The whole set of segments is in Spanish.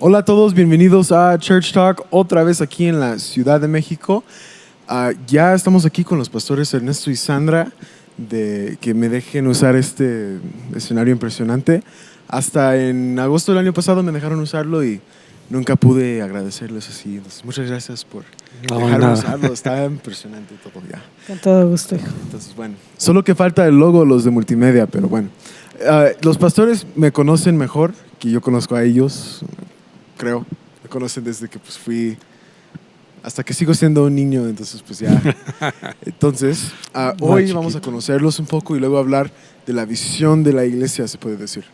Hola a todos, bienvenidos a Church Talk, otra vez aquí en la Ciudad de México. Ya estamos aquí con los pastores Ernesto y Sandra, de que me dejen usar este escenario impresionante. Hasta en agosto del año pasado me dejaron usarlo y nunca pude agradecerles así. Entonces, muchas gracias por dejarme usarlo, está impresionante todo ya. Con todo gusto, hijo. Entonces, bueno, solo que falta el logo, los de multimedia, pero bueno. Los pastores me conocen mejor que yo conozco a ellos. Creo, me conocen desde que pues fui, hasta que sigo siendo un niño, entonces pues ya. Entonces, hoy vamos a conocerlos un poco y luego hablar de la visión de la iglesia, se puede decir.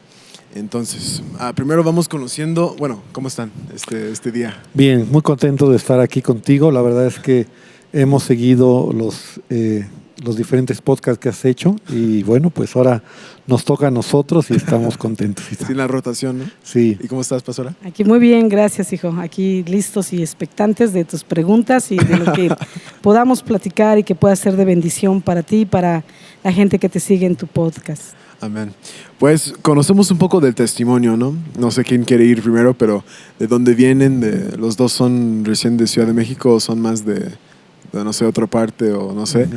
Entonces, primero vamos conociendo, bueno, ¿cómo están este día? Bien, muy contento de estar aquí contigo. La verdad es que hemos seguido los diferentes podcasts que has hecho y bueno, pues ahora nos toca a nosotros y estamos contentos. Sin la rotación, ¿no? Sí. ¿Y cómo estás, pastora? Aquí muy bien, gracias, hijo. Aquí listos y expectantes de tus preguntas y de lo que podamos platicar y que pueda ser de bendición para ti y para la gente que te sigue en tu podcast. Amén. Pues conocemos un poco del testimonio, ¿no? No sé quién quiere ir primero, pero ¿de dónde vienen? ¿Los dos son recién de Ciudad de México o son más de no sé, otra parte o no sé?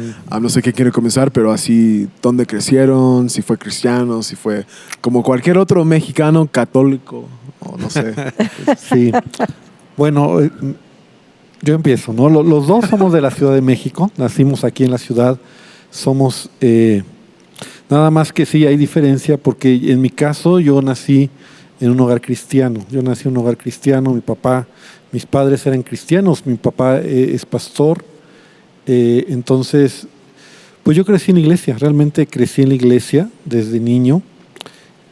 No sé quién quiere comenzar, pero así, ¿dónde crecieron? Si fue cristiano, si fue como cualquier otro mexicano católico o no sé. Sí. Bueno, yo empiezo, ¿no? Los dos somos de la Ciudad de México, nacimos aquí en la ciudad, somos... nada más que sí hay diferencia porque en mi caso yo nací en un hogar cristiano. Yo nací en un hogar cristiano, mis padres eran cristianos, mi papá es pastor. Entonces, pues yo crecí en la iglesia, realmente crecí en la iglesia desde niño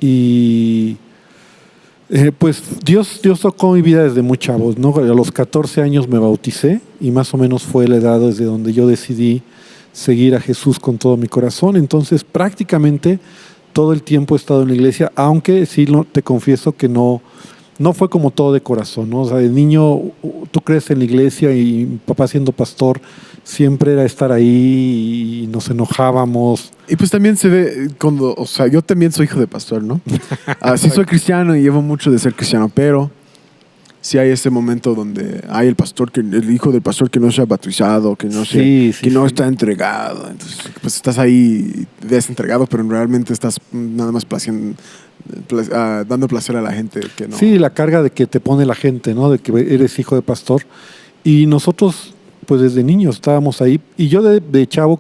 y pues Dios tocó mi vida desde muy chavo, ¿no? A los 14 años me bauticé y más o menos fue la edad desde donde yo decidí seguir a Jesús con todo mi corazón. Entonces prácticamente todo el tiempo he estado en la iglesia, aunque sí te confieso que no fue como todo de corazón, ¿no? O sea, de niño tú crees en la iglesia y mi papá siendo pastor siempre era estar ahí y nos enojábamos. Y pues también se ve cuando, o sea, yo también soy hijo de pastor, ¿no? Sí soy cristiano y llevo mucho de ser cristiano, pero sí hay ese momento donde hay el hijo del pastor que no se ha bautizado, que no está entregado. Entonces, pues estás ahí desentregado, pero realmente estás nada más dando placer a la gente que no. Sí, la carga de que te pone la gente, ¿no? De que eres hijo de pastor. Y nosotros, pues desde niños estábamos ahí. Y yo de chavo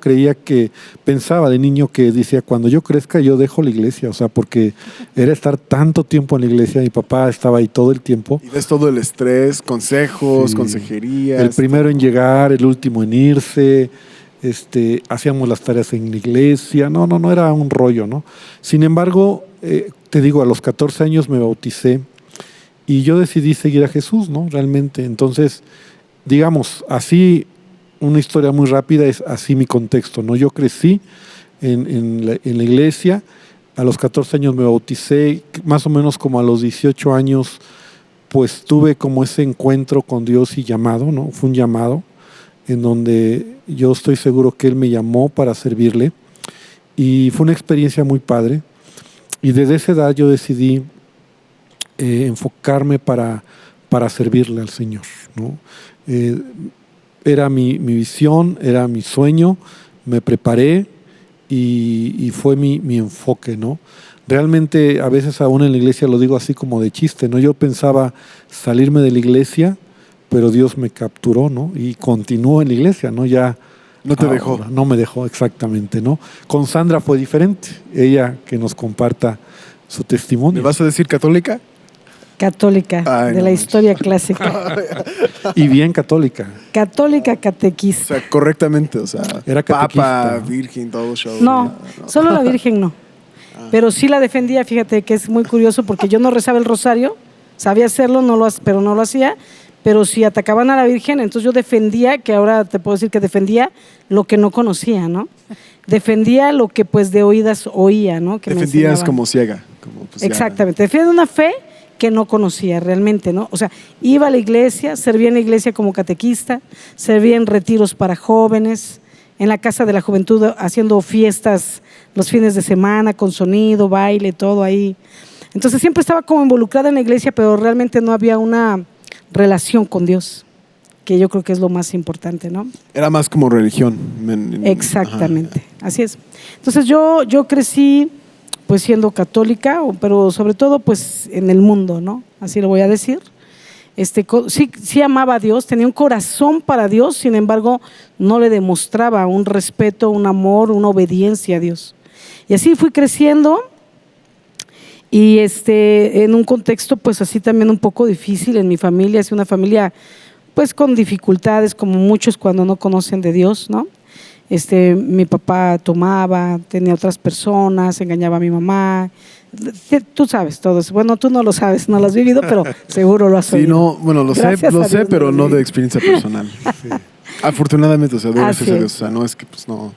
pensaba de niño que decía, cuando yo crezca yo dejo la iglesia. O sea, porque era estar tanto tiempo en la iglesia. Mi papá estaba ahí todo el tiempo. Y ves todo el estrés, consejos, consejerías. El primero en llegar, el último en irse. Hacíamos las tareas en la iglesia. No era un rollo, ¿no? Sin embargo, te digo, a los 14 años me bauticé y yo decidí seguir a Jesús, ¿no? Realmente. Entonces, digamos, así, una historia muy rápida es así mi contexto, ¿no? Yo crecí en la iglesia, a los 14 años me bauticé, más o menos como a los 18 años, pues tuve como ese encuentro con Dios y llamado, ¿no? Fue un llamado en donde yo estoy seguro que Él me llamó para servirle y fue una experiencia muy padre. Y desde esa edad yo decidí enfocarme para servirle al Señor, ¿no? Era mi visión, era mi sueño, me preparé y fue mi enfoque, ¿no? Realmente a veces aún en la iglesia lo digo así como de chiste, ¿no? Yo pensaba salirme de la iglesia, pero Dios me capturó, ¿no? Y continuó en la iglesia, ¿no? Ya no te dejó. No me dejó, exactamente, ¿no? Con Sandra fue diferente. Ella que nos comparta su testimonio. ¿Me vas a decir católica? Católica, la historia clásica. Y bien católica. Católica catequista. O sea, correctamente, o sea, era catequista. Papa, virgen, todo show. No, solo la virgen no. Pero sí la defendía, fíjate que es muy curioso porque yo no rezaba el rosario, sabía hacerlo, pero no lo hacía. Pero si atacaban a la Virgen, entonces yo defendía, que ahora te puedo decir que defendía lo que no conocía, ¿no? Defendía lo que pues de oídas oía, ¿no? Que defendías como ciega. Pues, exactamente, defiende una fe que no conocía realmente, ¿no? O sea, iba a la iglesia, servía en la iglesia como catequista, servía en retiros para jóvenes, en la Casa de la Juventud haciendo fiestas los fines de semana con sonido, baile, todo ahí. Entonces siempre estaba como involucrada en la iglesia, pero realmente no había una relación con Dios, que yo creo que es lo más importante, ¿no? Era más como religión. Exactamente, así es. Entonces yo crecí pues siendo católica, pero sobre todo pues en el mundo, ¿no? Así lo voy a decir. Sí amaba a Dios, tenía un corazón para Dios, sin embargo no le demostraba un respeto, un amor, una obediencia a Dios. Y así fui creciendo y en un contexto pues así también un poco difícil en mi familia, es una familia pues con dificultades como muchos cuando no conocen de Dios, ¿no? Mi papá tomaba, tenía otras personas, engañaba a mi mamá. Tú sabes todo eso. Bueno, tú no lo sabes, no lo has vivido, pero seguro lo has oído. Sí, no, bueno, lo sé, pero no de experiencia personal. Sí. Afortunadamente, o sea, gracias a Dios. O sea, no es que pues no.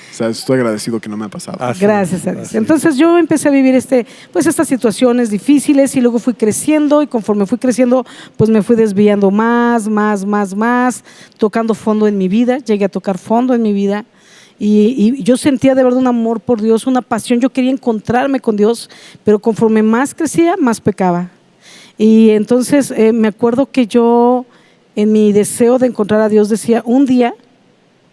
O sea, estoy agradecido que no me ha pasado. Gracias a Dios. Entonces yo empecé a vivir estas situaciones difíciles y luego fui creciendo y conforme fui creciendo, pues me fui desviando más, tocando fondo en mi vida. Llegué a tocar fondo en mi vida. Y yo sentía de verdad un amor por Dios, una pasión, yo quería encontrarme con Dios, pero conforme más crecía, más pecaba. Y entonces me acuerdo que yo, en mi deseo de encontrar a Dios, decía, un día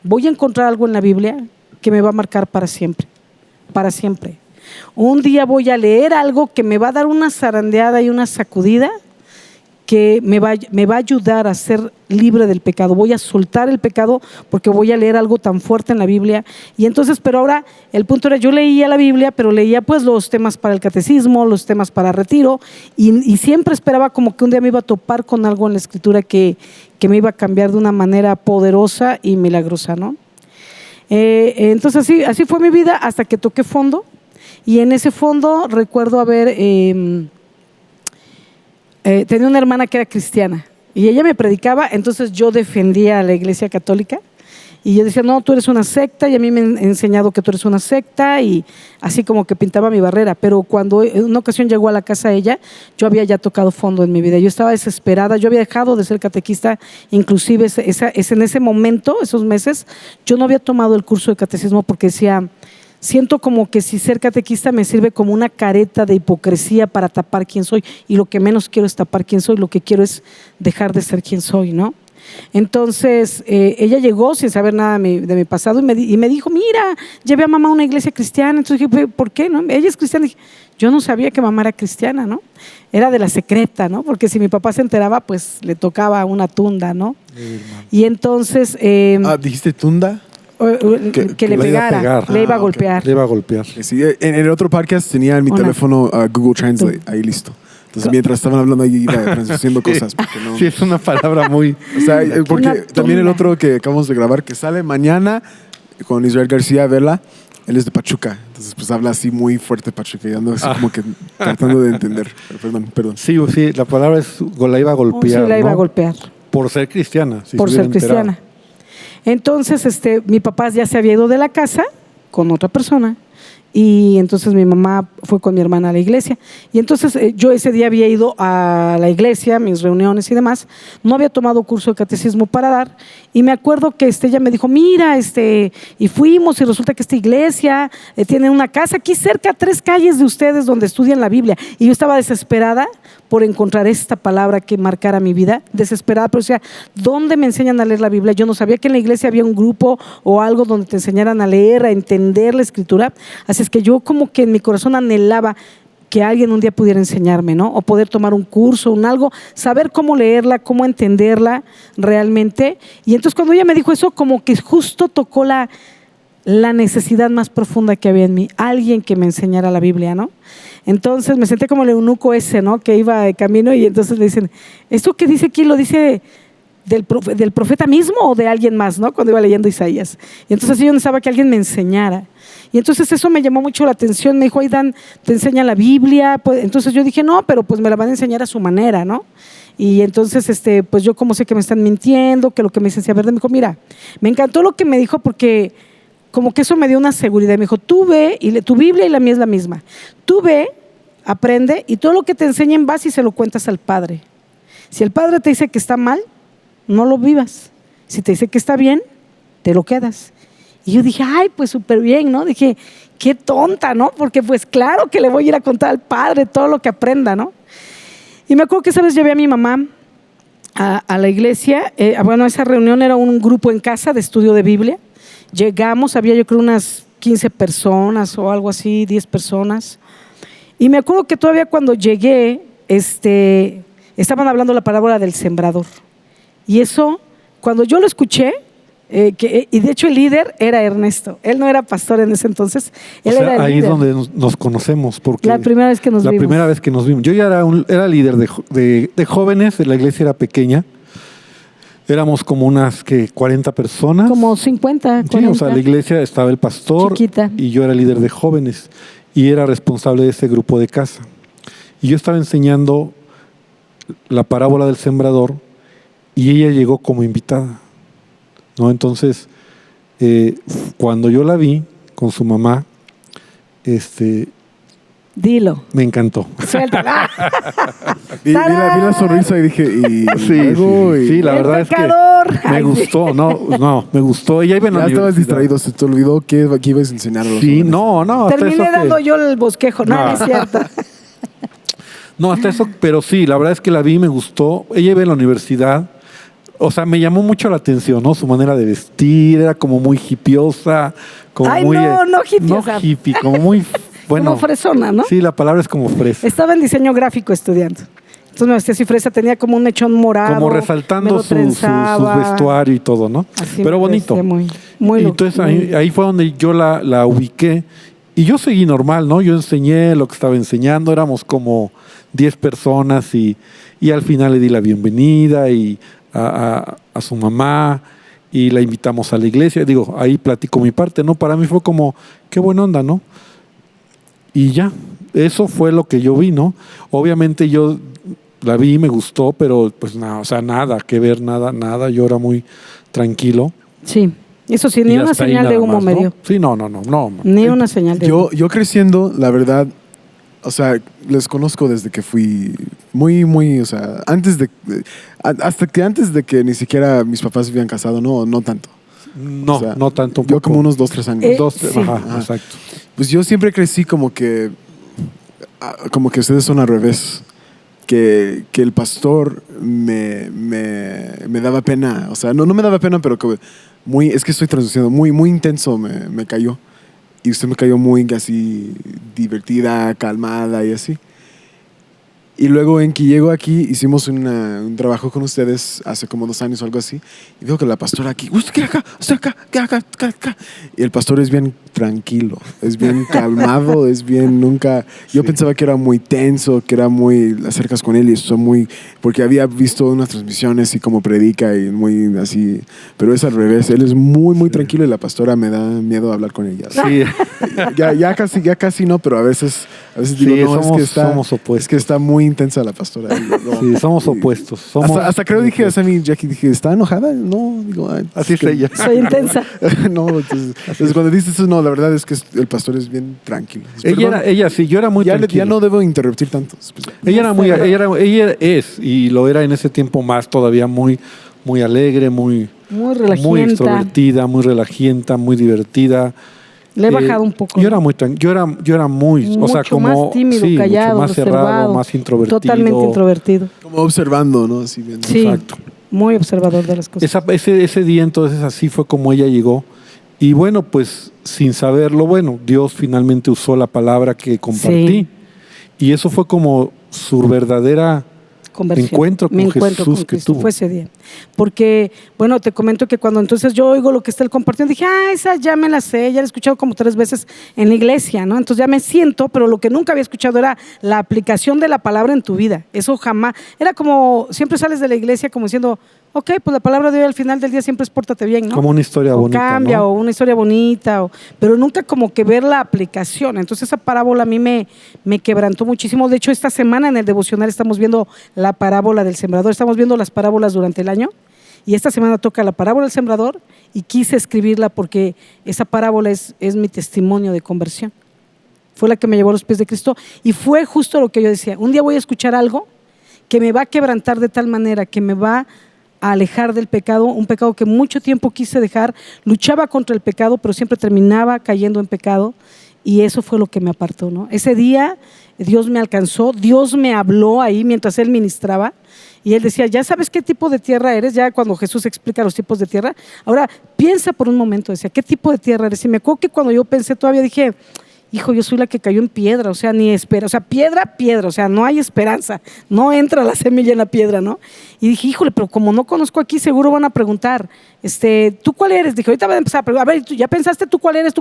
voy a encontrar algo en la Biblia que me va a marcar para siempre, para siempre. Un día voy a leer algo que me va a dar una zarandeada y una sacudida que me va a ayudar a ser libre del pecado. Voy a soltar el pecado porque voy a leer algo tan fuerte en la Biblia. Y entonces, pero ahora el punto era, yo leía la Biblia, pero leía pues los temas para el catecismo, los temas para retiro, y siempre esperaba como que un día me iba a topar con algo en la Escritura que me iba a cambiar de una manera poderosa y milagrosa, ¿no? Entonces así fue mi vida hasta que toqué fondo. Y en ese fondo recuerdo haber... tenía una hermana que era cristiana y ella me predicaba, entonces yo defendía a la iglesia católica y yo decía, no, tú eres una secta y a mí me han enseñado que tú eres una secta, y así como que pintaba mi barrera. Pero cuando en una ocasión llegó a la casa ella, yo había ya tocado fondo en mi vida, yo estaba desesperada, yo había dejado de ser catequista, inclusive en ese momento, esos meses, yo no había tomado el curso de catecismo porque decía, siento como que si ser catequista me sirve como una careta de hipocresía para tapar quién soy, y lo que menos quiero es tapar quién soy, lo que quiero es dejar de ser quien soy, ¿no? Entonces ella llegó sin saber nada de mi pasado y me dijo, mira, llevé a mamá a una iglesia cristiana. Entonces dije, ¿por qué? ¿No? Ella es cristiana. Dije, yo no sabía que mamá era cristiana, ¿no? Era de la secreta, ¿no? Porque si mi papá se enteraba, pues le tocaba una tunda, ¿no? Y entonces... ¿dijiste tunda? Que le pegara, le iba a golpear. Okay. Le iba a golpear. Sí, en el otro podcast tenía en mi teléfono Google Translate, ahí listo. Entonces mientras estaban hablando ahí iba traduciendo cosas. No... Sí, es una palabra muy... O sea, porque también el otro que acabamos de grabar, que sale mañana con Israel García Vela, él es de Pachuca. Entonces pues habla así muy fuerte Pachuca y ando así como que tratando de entender. Perdón. Sí, la palabra es la iba a golpear. Sí, la iba a golpear. Por ser cristiana. Por ser cristiana. Entonces mi papá ya se había ido de la casa con otra persona, y entonces mi mamá fue con mi hermana a la iglesia. Y entonces yo ese día había ido a la iglesia, mis reuniones y demás, no había tomado curso de catecismo para dar, y me acuerdo que ella me dijo, mira, y fuimos, y resulta que esta iglesia tiene una casa aquí cerca, 3 calles de ustedes, donde estudian la Biblia. Y yo estaba desesperada por encontrar esta palabra que marcara mi vida, desesperada, pero decía, ¿dónde me enseñan a leer la Biblia? Yo no sabía que en la iglesia había un grupo o algo donde te enseñaran a leer, a entender la Escritura. Así es que yo como que en mi corazón anhelaba que alguien un día pudiera enseñarme, ¿no? O poder tomar un curso, un algo, saber cómo leerla, cómo entenderla realmente. Y entonces cuando ella me dijo eso, como que justo tocó la necesidad más profunda que había en mí, alguien que me enseñara la Biblia, ¿no? Entonces me senté como el eunuco ese, ¿no? Que iba de camino, y entonces le dicen, ¿esto que dice aquí lo dice del profeta mismo o de alguien más, ¿no? Cuando iba leyendo Isaías. Y entonces yo necesitaba que alguien me enseñara. Y entonces eso me llamó mucho la atención. Me dijo, Aidan, ¿te enseña la Biblia? Pues, entonces yo dije, no, pero pues me la van a enseñar a su manera, ¿no? Y entonces, pues yo como sé que me están mintiendo, que lo que me dicen sea verdad. Me dijo, mira, me encantó lo que me dijo porque como que eso me dio una seguridad. Me dijo, tú ve, y tu Biblia y la mía es la misma. Tú ve, aprende, y todo lo que te enseñen vas y se lo cuentas al Padre. Si el Padre te dice que está mal, no lo vivas. Si te dice que está bien, te lo quedas. Y yo dije, ay, pues súper bien, ¿no? Dije, qué tonta, ¿no? Porque pues claro que le voy a ir a contar al padre todo lo que aprenda, ¿no? Y me acuerdo que esa vez llevé a mi mamá a la iglesia. Bueno, esa reunión era un grupo en casa de estudio de Biblia. Llegamos, había yo creo unas 15 personas o algo así, 10 personas. Y me acuerdo que todavía cuando llegué, estaban hablando la parábola del sembrador. Y eso, cuando yo lo escuché, y de hecho el líder era Ernesto. Él no era pastor en ese entonces, él era el ahí líder. es donde nos conocemos. Porque La primera vez que nos vimos. La primera vez que nos vimos. Yo ya era líder de jóvenes, la iglesia era pequeña. Éramos como unas 40 personas. Como 50, 40. Sí, o sea, la iglesia estaba el pastor Chiquita. y yo era líder de jóvenes y era responsable de ese grupo de casa. Y yo estaba enseñando la parábola del sembrador y ella llegó como invitada, ¿no? Entonces, cuando yo la vi con su mamá, Dilo. me encantó. Suéltala. Vi la sonrisa y dije, Sí, la verdad pecador. es que me Ay, gustó, me gustó. Ella iba en la ya estabas universidad. distraído, se te olvidó que ibas a enseñar a los Sí, jóvenes. no. hasta Terminé eso que- dando yo el bosquejo. No, No. no es cierto. No, hasta eso, pero sí, la verdad es que la vi y me gustó. Ella iba en la universidad. O sea, me llamó mucho la atención, ¿no? Su manera de vestir, era como muy hippiosa, como Ay, muy... no hippiosa. No hippie, como muy... Bueno, Como fresona, ¿no? Sí, la palabra es como fresa. Estaba en diseño gráfico estudiando. Entonces me vestía así fresa, tenía como un mechón morado. Como me resaltando lo su trenzaba. vestuario y todo, ¿no? Así Pero me bonito. vestía muy Y entonces ahí fue donde yo la ubiqué. Y yo seguí normal, ¿no? Yo enseñé lo que estaba enseñando. Éramos como 10 personas y al final le di la bienvenida y a su mamá y la invitamos a la iglesia. Digo, ahí platico mi parte, ¿no? Para mí fue como, qué buena onda, ¿no? Y ya, eso fue lo que yo vi, ¿no? Obviamente yo la vi, me gustó, pero pues nada, o sea, nada que ver, nada. Yo era muy tranquilo. Sí, eso sí, ni Y una hasta ahí señal de nada humo más, me ¿no? dio. Sí, no. Ni una señal de humo. Yo creciendo, la verdad, o sea, les conozco desde que fui muy, o sea, antes de que ni siquiera mis papás se habían casado, no tanto. No, O sea, no tanto. Un yo poco. como unos 2-3 años. Sí. Ajá, Ajá. exacto. Pues yo siempre crecí como que ustedes son al revés. Que el pastor me daba pena. O sea, no me daba pena, pero que es que estoy traduciendo, muy intenso me cayó. Y usted me cayó muy así divertida, calmada y así. Y luego en que llego aquí, hicimos un trabajo con ustedes hace como 2 años o algo así. Y veo que la pastora aquí, usted acá. Y el pastor es bien tranquilo, es bien calmado, es bien nunca... Yo pensaba que era muy tenso, que era muy... acercas con él y estoy muy... Porque había visto unas transmisiones y como predica y muy así... Pero es al revés, él es muy tranquilo y la pastora me da miedo hablar con ella. Sí, Ya casi no, pero a veces digo, Sí, no, somos es que está muy intensa la pastora. Digo, no. sí, somos Y- opuestos. Hasta creo dije a Sammy Jackie, dije, ¿está enojada? No, digo, ay, Así es que- ella. Soy intensa. no, entonces cuando dices eso, no, la verdad es que el pastor es bien tranquilo. Perdón, Ella sí, yo era muy ya tranquilo. no debo interrumpir tanto. Pues, Ella es, y lo era en ese tiempo más todavía muy alegre, muy Muy extrovertida, muy relajienta, muy divertida. Le he bajado un poco. Yo era muy tranquilo, yo era muy, o sea, Mucho como más tímido, sí, callado, mucho más cerrado, reservado, más introvertido. Totalmente introvertido. como observando, ¿no? Así viendo. Sí, Exacto. muy observador de las cosas. Ese día entonces así fue como ella llegó. Y bueno, pues sin saberlo, bueno, Dios finalmente usó la palabra que compartí. Sí. Y eso fue como su verdadera Conversión. encuentro con Mi encuentro Jesús con que Cristo tuvo. fue ese día. Porque, bueno, te comento que cuando entonces yo oigo lo que está él compartiendo, dije, esa ya me la sé, ya la he escuchado como 3 veces en la iglesia, ¿no? Entonces ya me siento, pero lo que nunca había escuchado era la aplicación de la palabra en tu vida. Eso jamás. Era como, siempre sales de la iglesia como diciendo, ok, pues la palabra de hoy al final del día siempre es pórtate bien, ¿no? Como una historia o bonita, cambia, ¿no? o una historia bonita, pero nunca como que ver la aplicación. Entonces esa parábola a mí me quebrantó muchísimo. De hecho, esta semana en el devocional estamos viendo la parábola del sembrador, estamos viendo las parábolas durante el año, y esta semana toca la parábola del sembrador, y quise escribirla porque esa parábola es mi testimonio de conversión. Fue la que me llevó a los pies de Cristo, y fue justo lo que yo decía, un día voy a escuchar algo que me va a quebrantar de tal manera, que me va a alejar del pecado, un pecado que mucho tiempo quise dejar, luchaba contra el pecado, pero siempre terminaba cayendo en pecado, y eso fue lo que me apartó, ¿no? Ese día Dios me alcanzó, Dios me habló ahí mientras Él ministraba, y Él decía, ya sabes qué tipo de tierra eres, ya cuando Jesús explica los tipos de tierra, ahora piensa por un momento, decía, ¿qué tipo de tierra eres? Y me acuerdo que cuando yo pensé todavía dije, hijo, yo soy la que cayó en piedra, o sea, ni espera, o sea, piedra, o sea, no hay esperanza, no entra la semilla en la piedra, ¿no? Y dije, híjole, pero como no conozco aquí, seguro van a preguntar, ¿tú cuál eres? Dije, ahorita van a empezar a preguntar, a ver, ¿ya pensaste tú cuál eres?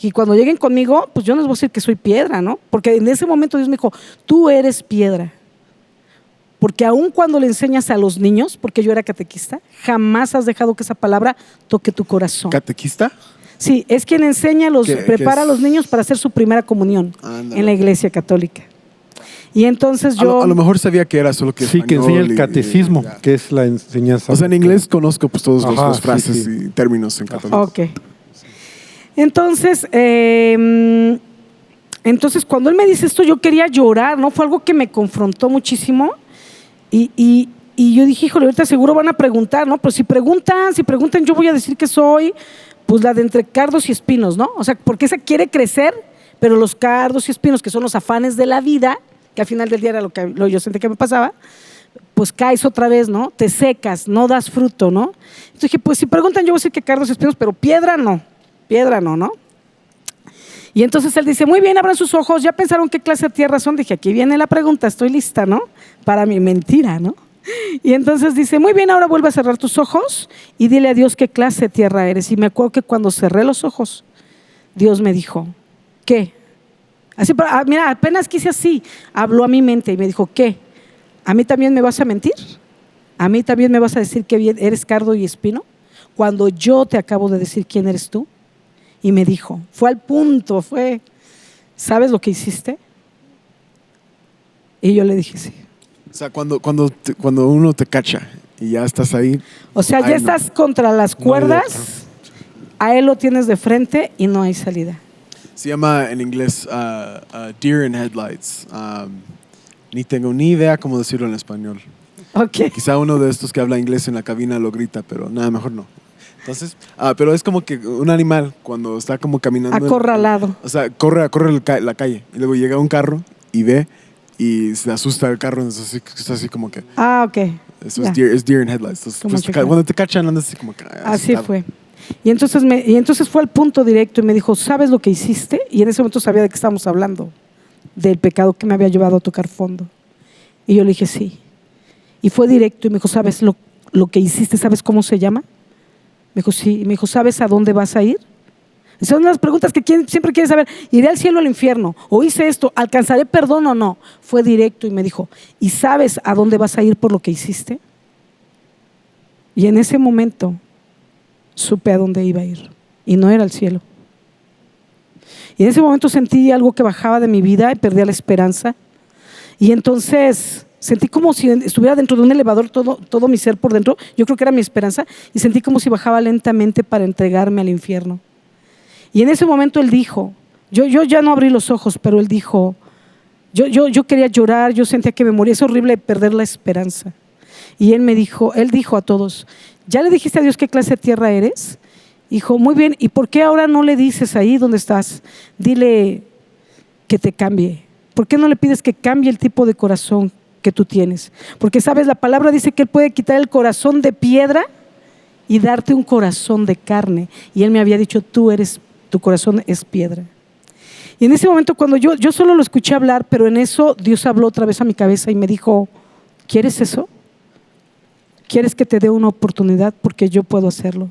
Y cuando lleguen conmigo, pues yo no les voy a decir que soy piedra, ¿no? Porque en ese momento Dios me dijo, tú eres piedra. Porque aun cuando le enseñas a los niños, porque yo era catequista, jamás has dejado que esa palabra toque tu corazón. ¿Catequista? Sí, es quien enseña, prepara a los niños para hacer su primera comunión en la Iglesia Católica. Y entonces yo... A lo mejor sabía que era solo que sí, que enseña el catecismo, que es la enseñanza. O sea, en inglés conozco pues todos los frases y términos en católico. Ok. Entonces, cuando él me dice esto, yo quería llorar, ¿no? Fue algo que me confrontó muchísimo. Y yo dije, híjole, ahorita seguro van a preguntar, ¿no? Pero si preguntan, yo voy a decir que soy... pues la de entre cardos y espinos, ¿no? O sea, porque esa quiere crecer, pero los cardos y espinos, que son los afanes de la vida, que al final del día era lo que yo sentí que me pasaba, pues caes otra vez, ¿no? Te secas, no das fruto, ¿no? Entonces dije, pues si preguntan, yo voy a decir que cardos y espinos, pero piedra no, ¿no? Y entonces él dice, muy bien, abran sus ojos, ¿ya pensaron qué clase de tierra son? Dije, aquí viene la pregunta, estoy lista, ¿no? Para mi mentira, ¿no? Y entonces dice, muy bien, ahora vuelve a cerrar tus ojos y dile a Dios qué clase de tierra eres. Y me acuerdo que cuando cerré los ojos, Dios me dijo, ¿qué? Así, mira, apenas quise así, habló a mi mente y me dijo, ¿qué? ¿A mí también me vas a mentir? ¿A mí también me vas a decir que eres cardo y espino? Cuando yo te acabo de decir quién eres tú. Y me dijo, fue al punto, ¿sabes lo que hiciste? Y yo le dije, sí. O sea, cuando uno te cacha y ya estás ahí. O sea, ya estás contra las cuerdas, a él lo tienes de frente y no hay salida. Se llama en inglés Deer in Headlights. Ni tengo ni idea cómo decirlo en español. Okay. Quizá uno de estos que habla inglés en la cabina lo grita, pero nada, mejor no. Entonces, pero es como que un animal cuando está como caminando. Acorralado. O sea, corre la calle y luego llega un carro y ve y se asusta el carro, entonces es así como que... ok. Eso es deer in headlights. Entonces, pues, cuando te cachan andas así como que... Así fue. Y entonces fue al punto directo y me dijo, ¿sabes lo que hiciste? Y en ese momento sabía de qué estábamos hablando, del pecado que me había llevado a tocar fondo. Y yo le dije, sí. Y fue directo y me dijo, ¿sabes lo que hiciste? ¿Sabes cómo se llama? Me dijo, sí. Y me dijo, ¿sabes a dónde vas a ir? Son las preguntas que siempre quieren saber. ¿Iré al cielo o al infierno? ¿O hice esto? ¿Alcanzaré perdón o no? Fue directo y me dijo, ¿y sabes a dónde vas a ir por lo que hiciste? Y en ese momento supe a dónde iba a ir. Y no era al cielo. Y en ese momento sentí algo que bajaba de mi vida y perdía la esperanza. Y entonces sentí como si estuviera dentro de un elevador, todo mi ser por dentro. Yo creo que era mi esperanza. Y sentí como si bajaba lentamente para entregarme al infierno. Y en ese momento él dijo, yo ya no abrí los ojos, pero él dijo, yo quería llorar, yo sentía que me moría, es horrible perder la esperanza. Y él dijo a todos, ¿ya le dijiste a Dios qué clase de tierra eres? Dijo, muy bien, ¿y por qué ahora no le dices ahí donde estás? Dile que te cambie. ¿Por qué no le pides que cambie el tipo de corazón que tú tienes? Porque sabes, la palabra dice que él puede quitar el corazón de piedra y darte un corazón de carne. Y él me había dicho, tu corazón es piedra. Y en ese momento cuando yo solo lo escuché hablar, pero en eso Dios habló otra vez a mi cabeza y me dijo, ¿quieres eso? ¿Quieres que te dé una oportunidad? Porque yo puedo hacerlo.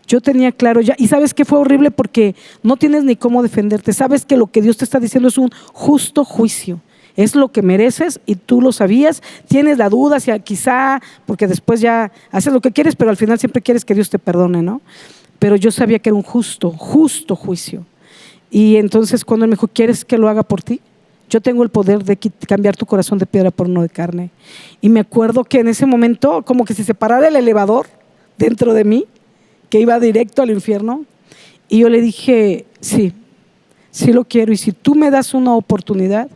Yo tenía claro ya, y sabes que fue horrible porque no tienes ni cómo defenderte. Sabes que lo que Dios te está diciendo es un justo juicio. Es lo que mereces y tú lo sabías. Tienes la duda, quizá, porque después ya haces lo que quieres, pero al final siempre quieres que Dios te perdone, ¿no? Pero yo sabía que era un justo juicio. Y entonces cuando él me dijo, ¿quieres que lo haga por ti? Yo tengo el poder de cambiar tu corazón de piedra por uno de carne. Y me acuerdo que en ese momento, como que se separara el elevador dentro de mí, que iba directo al infierno. Y yo le dije, sí lo quiero. Y si tú me das una oportunidad,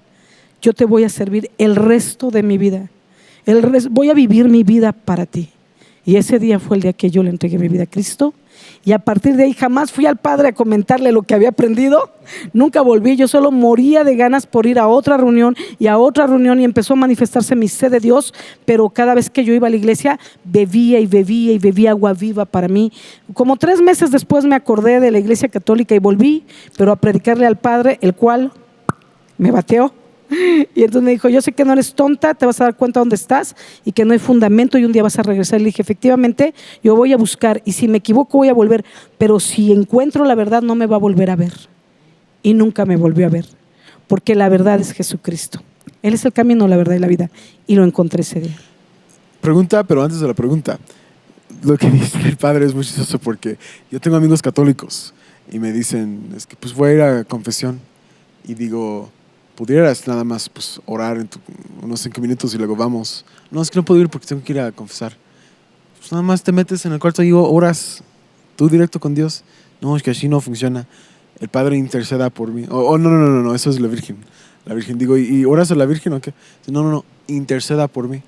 yo te voy a servir el resto de mi vida. Voy a vivir mi vida para ti. Y ese día fue el día que yo le entregué mi vida a Cristo. Y a partir de ahí jamás fui al Padre a comentarle lo que había aprendido. Nunca volví, yo solo moría de ganas por ir a otra reunión y a otra reunión, y empezó a manifestarse mi sed de Dios. Pero cada vez que yo iba a la iglesia bebía y bebía y bebía agua viva para mí. Como 3 meses después me acordé de la iglesia católica y volví, pero a predicarle al Padre, el cual me bateó. Y entonces me dijo: yo sé que no eres tonta, te vas a dar cuenta dónde estás y que no hay fundamento y un día vas a regresar. Y le dije: efectivamente, yo voy a buscar, y si me equivoco voy a volver, pero si encuentro la verdad no me va a volver a ver. Y nunca me volvió a ver, porque la verdad es Jesucristo. Él es el camino, la verdad y la vida, y lo encontré ese día. Pregunta, pero antes de la pregunta, lo que dice el padre es muy chistoso, porque yo tengo amigos católicos y me dicen: es que pues voy a ir a confesión, y digo: pudieras nada más pues orar unos 5 minutos y luego vamos. No, es que no puedo ir porque tengo que ir a confesar. Pues nada más te metes en el cuarto y oras tú directo con Dios. No, es que así no funciona. El Padre interceda por mí. No, eso es la Virgen. La Virgen, digo, ¿y oras a la Virgen o qué? No, interceda por mí.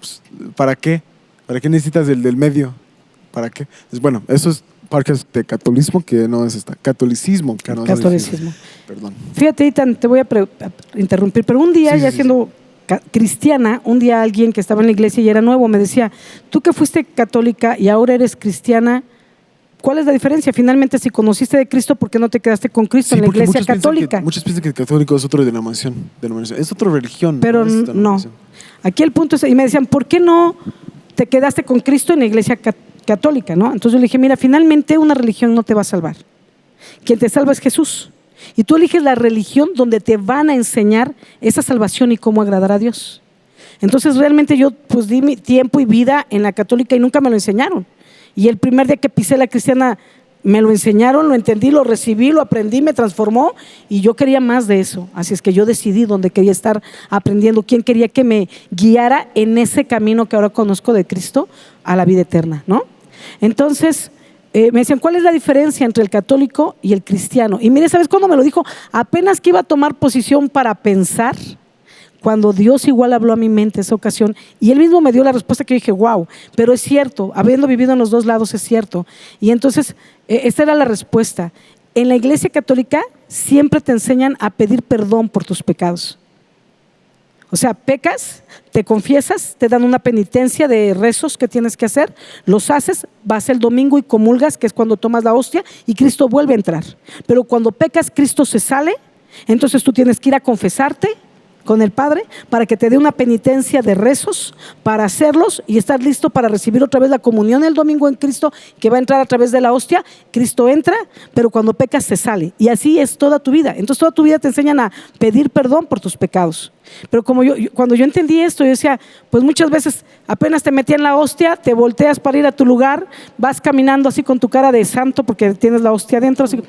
Pues, ¿para qué? ¿Para qué necesitas del medio? ¿Para qué? Pues, bueno, eso es parte de catolicismo, que no es catolicismo. Que no Catolicismo. Perdón. Fíjate, Itan, te voy a interrumpir, pero un día, ya siendo cristiana, un día alguien que estaba en la iglesia y era nuevo me decía: tú que fuiste católica y ahora eres cristiana, ¿cuál es la diferencia? Finalmente, si conociste de Cristo, ¿por qué no te quedaste con Cristo en la iglesia católica? Muchos piensan que el católico es otra denominación. Es otra religión. Pero no. Aquí el punto es, y me decían: ¿por qué no te quedaste con Cristo en la iglesia católica? ¿No? Entonces yo le dije: mira, finalmente una religión no te va a salvar. Quien te salva es Jesús. Y tú eliges la religión donde te van a enseñar esa salvación y cómo agradar a Dios. Entonces realmente yo pues di mi tiempo y vida en la católica y nunca me lo enseñaron. Y el primer día que pisé la cristiana me lo enseñaron, lo entendí, lo recibí, lo aprendí, me transformó, y yo quería más de eso. Así es que yo decidí dónde quería estar aprendiendo, quién quería que me guiara en ese camino que ahora conozco de Cristo a la vida eterna, ¿no? Entonces me decían: ¿cuál es la diferencia entre el católico y el cristiano? Y mire, ¿sabes cuándo me lo dijo? Apenas que iba a tomar posición para pensar, cuando Dios igual habló a mi mente esa ocasión, y Él mismo me dio la respuesta que yo dije: wow, pero es cierto, habiendo vivido en los dos lados es cierto. Y entonces esta era la respuesta. En la iglesia católica siempre te enseñan a pedir perdón por tus pecados. O sea, pecas, te confiesas, te dan una penitencia de rezos que tienes que hacer, los haces, vas el domingo y comulgas, que es cuando tomas la hostia, y Cristo vuelve a entrar. Pero cuando pecas, Cristo se sale, entonces tú tienes que ir a confesarte con el Padre para que te dé una penitencia de rezos para hacerlos y estar listo para recibir otra vez la comunión el domingo en Cristo, que va a entrar a través de la hostia. Cristo entra, pero cuando pecas se sale, y así es toda tu vida. Entonces toda tu vida te enseñan a pedir perdón por tus pecados. Pero como cuando yo entendí esto, yo decía: pues muchas veces apenas te metí en la hostia, te volteas para ir a tu lugar, vas caminando así con tu cara de santo porque tienes la hostia adentro, así,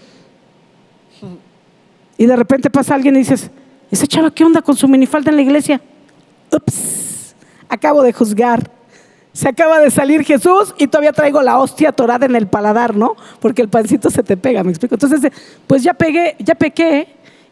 y de repente pasa alguien y dices: ¿esa chava qué onda con su minifalda en la iglesia? Ups, acabo de juzgar. Se acaba de salir Jesús y todavía traigo la hostia atorada en el paladar, ¿no? Porque el pancito se te pega, ¿me explico? Entonces, pues ya pequé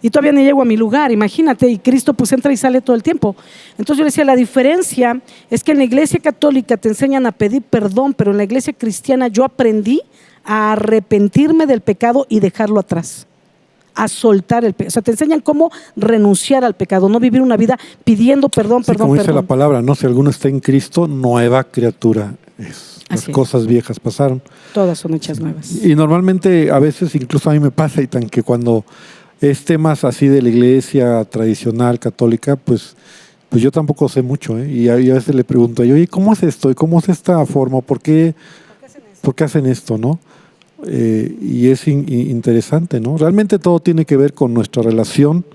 y todavía no llego a mi lugar, imagínate. Y Cristo pues entra y sale todo el tiempo. Entonces yo le decía: la diferencia es que en la iglesia católica te enseñan a pedir perdón, pero en la iglesia cristiana yo aprendí a arrepentirme del pecado y dejarlo atrás, a soltar el pecado. O sea, te enseñan cómo renunciar al pecado, no vivir una vida pidiendo perdón, sí, como dice la palabra, ¿no? Si alguno está en Cristo, nueva criatura es. Las cosas viejas pasaron. Todas son hechas nuevas. Y normalmente, a veces, incluso a mí me pasa, y tan que cuando es temas así de la iglesia tradicional, católica, pues yo tampoco sé mucho, ¿eh? Y a veces le pregunto: oye, ¿cómo es esto? ¿Y cómo es esta forma? ¿Por qué hacen esto, no? Y es interesante, ¿no? Realmente todo tiene que ver con nuestra relación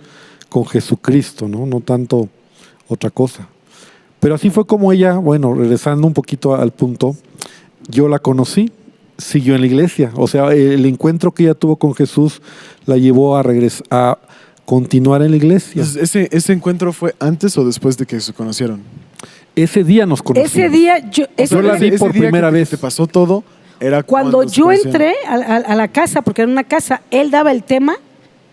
con Jesucristo, ¿no? No tanto otra cosa. Pero así fue como ella, bueno, regresando un poquito al punto, yo la conocí, siguió en la iglesia. O sea, el encuentro que ella tuvo con Jesús la llevó a regresar, a continuar en la iglesia. Entonces, ¿ese encuentro fue antes o después de que se conocieron? Ese día nos conocimos. Ese día yo la vi por primera vez. ¿Te pasó todo? Era cuando yo entré a la casa, porque era una casa, él daba el tema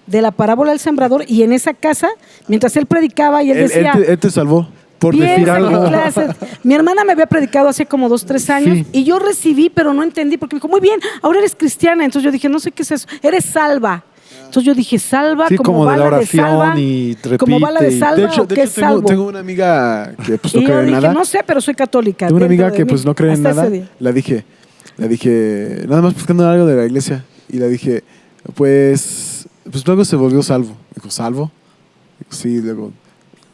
de la parábola del sembrador, y en esa casa, mientras él predicaba y él decía... Él te salvó. por Piensa decir qué algo. clase. Mi hermana me había predicado hace como 2, 3 años Sí. y yo recibí, pero no entendí porque me dijo, muy bien, ahora eres cristiana. Entonces yo dije, no sé qué es eso, eres salva. Entonces yo dije, salva, Sí, como como de la bala de oración salva, y como bala de repite y- salva De hecho, o qué es tengo, salvo. tengo una amiga que pues no Y yo cree en dije, nada. no sé, pero soy católica. Tengo una dentro amiga de que mí, pues no cree en hasta ese nada. día. Le dije, nada más buscando algo de la iglesia. Y le dije, pues luego se volvió salvo. Dijo, ¿salvo? Dijo, sí, luego,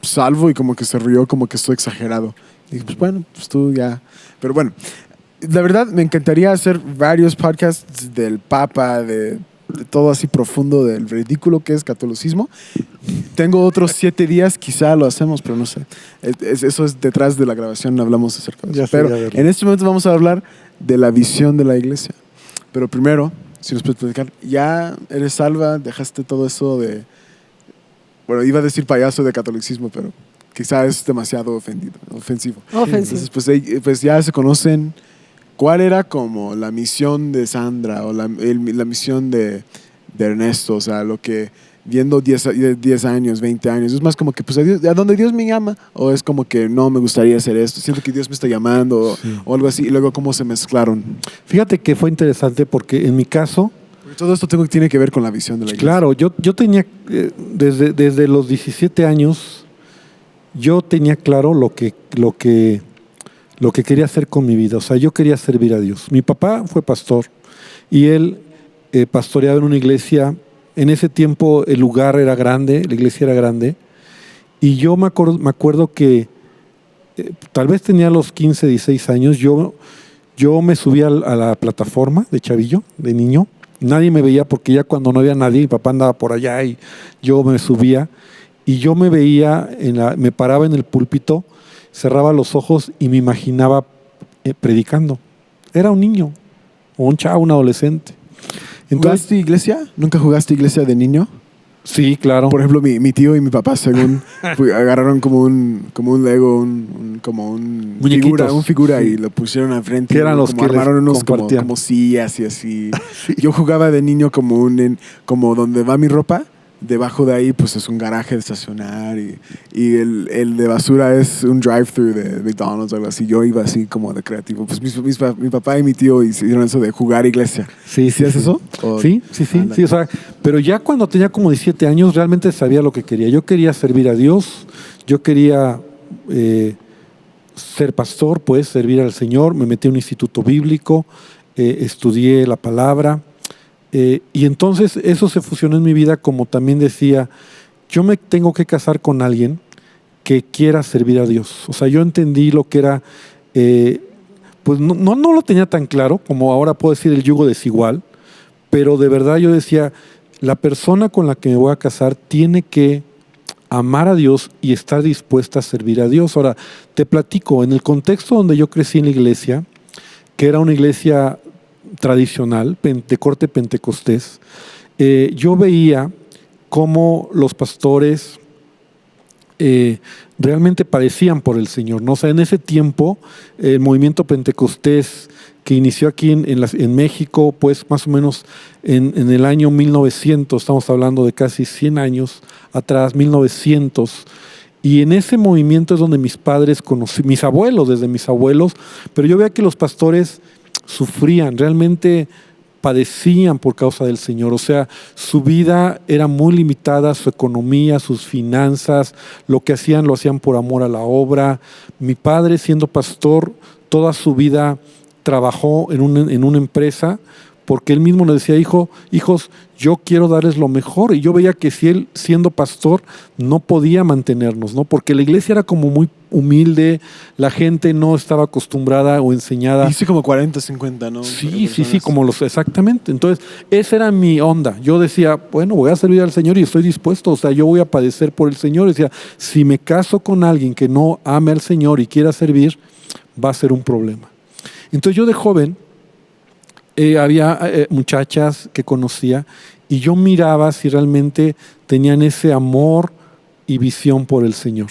salvo, y como que se rió, como que estoy exagerado. Y dije, pues bueno, pues tú ya. Pero bueno, la verdad me encantaría hacer varios podcasts del Papa, de todo así profundo, del ridículo que es catolicismo. Tengo otros 7 días, quizá lo hacemos, pero no sé. Eso es detrás de la grabación, hablamos acerca de Ya eso. sería Pero verlo. en este momento vamos a hablar de la visión de la iglesia. Pero primero, si nos puedes platicar, ya eres salva, dejaste todo eso de... Bueno, iba a decir payaso de catolicismo, pero quizá es demasiado ofensivo. Ofensivo. Entonces, pues ya se conocen. ¿Cuál era como la misión de Sandra o la misión de Ernesto? O sea, lo que viendo 10 años, 20 años, es más como que pues a donde Dios me llama, o es como que no me gustaría hacer esto, siento que Dios me está llamando, o algo así, y luego cómo se mezclaron. Fíjate que fue interesante porque en mi caso, Porque todo esto tiene que ver con la visión de la iglesia. claro, yo tenía, desde los 17 años, yo tenía claro lo que quería hacer con mi vida. O sea, yo quería servir a Dios. Mi papá fue pastor y él pastoreaba en una iglesia. En ese tiempo el lugar era grande, la iglesia era grande. Y yo me acuerdo que tal vez tenía los 15, 16 años. Yo me subí a la plataforma de chavillo, de niño. Nadie me veía porque ya cuando no había nadie, mi papá andaba por allá y yo me subía. Y yo me veía, me paraba en el púlpito, cerraba los ojos y me imaginaba predicando. Era un niño, o un chavo, un adolescente. Entonces, ¿Jugaste iglesia? ¿Nunca jugaste iglesia de niño? sí, claro. Por ejemplo, mi tío y mi papá, según agarraron como un Lego, como un Muñequitos. figura Sí. y lo pusieron al frente. Que eran los como que les armaron unos compartían. como sillas y así. Yo jugaba de niño como donde va mi ropa. Debajo de ahí pues es un garaje de estacionar y el de basura es un drive-thru de McDonald's o algo así. Yo iba así como de creativo. Pues mi papá y mi tío hicieron eso de jugar iglesia. Sí, sí, ¿Hacías sí. eso? ¿O- Sí. O sea, pero ya cuando tenía como 17 años realmente sabía lo que quería. Yo quería servir a Dios, yo quería ser pastor, pues servir al Señor. Me metí a un instituto bíblico, estudié la palabra. Y entonces eso se fusionó en mi vida, como también decía, yo me tengo que casar con alguien que quiera servir a Dios. O sea, yo entendí lo que era, pues no lo tenía tan claro, como ahora puedo decir el yugo desigual, pero de verdad yo decía, la persona con la que me voy a casar tiene que amar a Dios y estar dispuesta a servir a Dios. Ahora, te platico, en el contexto donde yo crecí en la iglesia, que era una iglesia tradicional, de corte pentecostés, yo veía cómo los pastores realmente padecían por el Señor, ¿no? O sea, en ese tiempo, el movimiento pentecostés que inició aquí en México, pues más o menos en el año 1900, estamos hablando de casi 100 años atrás, 1900, y en ese movimiento es donde mis padres conocí, mis abuelos, desde mis abuelos, pero yo veía que los pastores sufrían, realmente padecían por causa del Señor. O sea, su vida era muy limitada, su economía, sus finanzas, lo que hacían lo hacían por amor a la obra. Mi padre, siendo pastor, toda su vida trabajó en una empresa porque él mismo le decía, hijos, yo quiero darles lo mejor. Y yo veía que si él, siendo pastor, no podía mantenernos, ¿no? Porque la iglesia era como muy humilde, la gente no estaba acostumbrada o enseñada. Hice como 40, 50, ¿no? Sí, como exactamente. Entonces, esa era mi onda. Yo decía, bueno, voy a servir al Señor y estoy dispuesto, o sea, yo voy a padecer por el Señor. Decía, si me caso con alguien que no ame al Señor y quiera servir, va a ser un problema. Entonces, yo de joven, había muchachas que conocía y yo miraba si realmente tenían ese amor y visión por el Señor.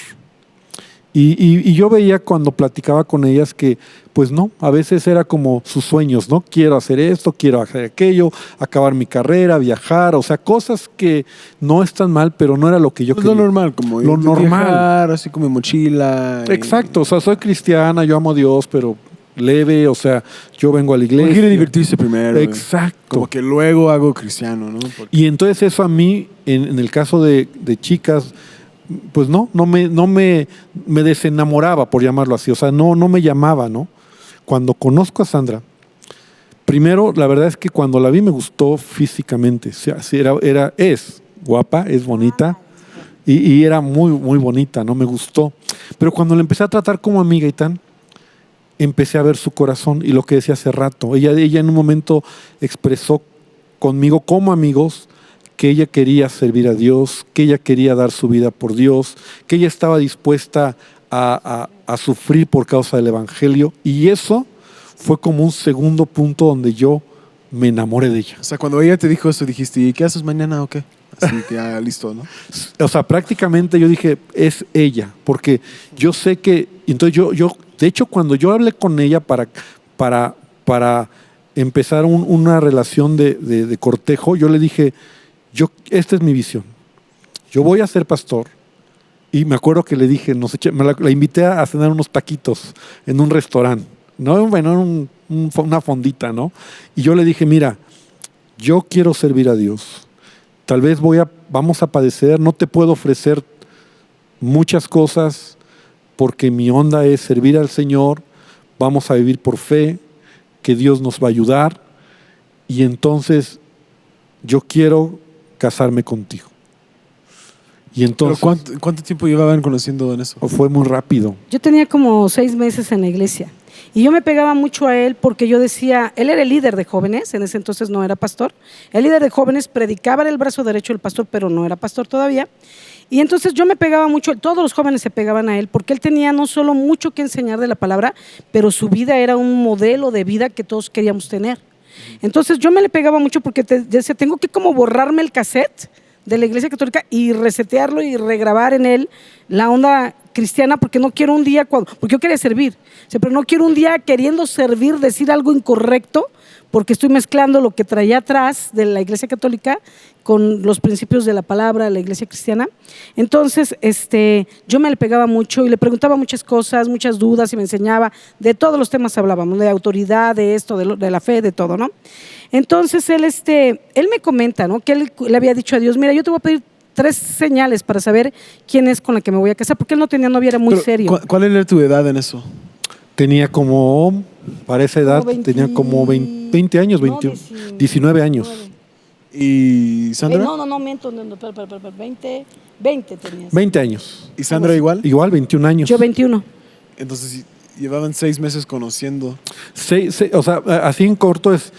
Y yo veía cuando platicaba con ellas que, pues no, a veces era como sus sueños, ¿no? Quiero hacer esto, quiero hacer aquello, acabar mi carrera, viajar, o sea, cosas que no están mal, pero no era lo que yo Pues quería. lo normal, como Lo normal. viajar, así como en mochila. Exacto, o sea, soy cristiana, yo amo a Dios, pero leve, o sea, yo vengo a la iglesia. Quiere divertirse primero. Exacto. Como que luego hago cristiano, ¿no? Porque Y entonces eso a mí, en el caso de chicas, pues no me desenamoraba, por llamarlo así. O sea, no me llamaba, ¿no? Cuando conozco a Sandra, primero, la verdad es que cuando la vi me gustó físicamente. O sea, sí, es guapa, es bonita y era muy, muy bonita, ¿no? Me gustó. Pero cuando la empecé a tratar como amiga y tan, empecé a ver su corazón y lo que decía hace rato. Ella en un momento expresó conmigo como amigos que ella quería servir a Dios, que ella quería dar su vida por Dios, que ella estaba dispuesta a sufrir por causa del Evangelio. Y eso fue como un segundo punto donde yo me enamoré de ella. o sea, cuando ella te dijo eso, dijiste, ¿y qué haces mañana o qué? Así que ya listo, ¿no? O sea, prácticamente yo dije, es ella, porque yo sé que, entonces yo de hecho, cuando yo hablé con ella para empezar una relación de cortejo, yo le dije, esta es mi visión. Yo voy a ser pastor. Y me acuerdo que le dije, la invité a cenar unos taquitos en un restaurante, ¿no? Bueno, una fondita, ¿no? Y yo le dije, mira, yo quiero servir a Dios. Tal vez vamos a padecer, no te puedo ofrecer muchas cosas porque mi onda es servir al Señor, vamos a vivir por fe, que Dios nos va a ayudar y entonces yo quiero casarme contigo. Y entonces, ¿Pero cuánto tiempo llevaban conociendo en eso? fue muy rápido. Yo tenía como 6 meses en la iglesia y yo me pegaba mucho a él porque yo decía, él era el líder de jóvenes, en ese entonces no era pastor, el líder de jóvenes predicaba en el brazo derecho del pastor, pero no era pastor todavía. Y entonces yo me pegaba mucho, todos los jóvenes se pegaban a él porque él tenía no solo mucho que enseñar de la palabra, pero su vida era un modelo de vida que todos queríamos tener. Entonces yo me le pegaba mucho porque decía, tengo que como borrarme el cassette de la Iglesia Católica y resetearlo y regrabar en él la onda cristiana porque no quiero un día, porque yo quería servir, pero no quiero un día queriendo servir, decir algo incorrecto porque estoy mezclando lo que traía atrás de la Iglesia Católica con los principios de la palabra de la Iglesia Cristiana. Entonces, yo me le pegaba mucho y le preguntaba muchas cosas, muchas dudas y me enseñaba, de todos los temas hablábamos, de autoridad, de esto, de la fe, de todo, ¿no? Entonces, él me comenta, ¿no? Que él le había dicho a Dios, mira, yo te voy a pedir 3 señales para saber quién es con la que me voy a casar, porque él no tenía novia, era muy serio. ¿Cuál era tu edad en eso? Tenía como, para esa edad, 20, tenía como 20 años, 21, 19 años. ¿Y Sandra? No, miento, espera, 20 tenías. 20 años. ¿Y Sandra igual? Igual, 21 años. Yo 21. Entonces llevaban 6 meses conociendo. O sea, así en corto es...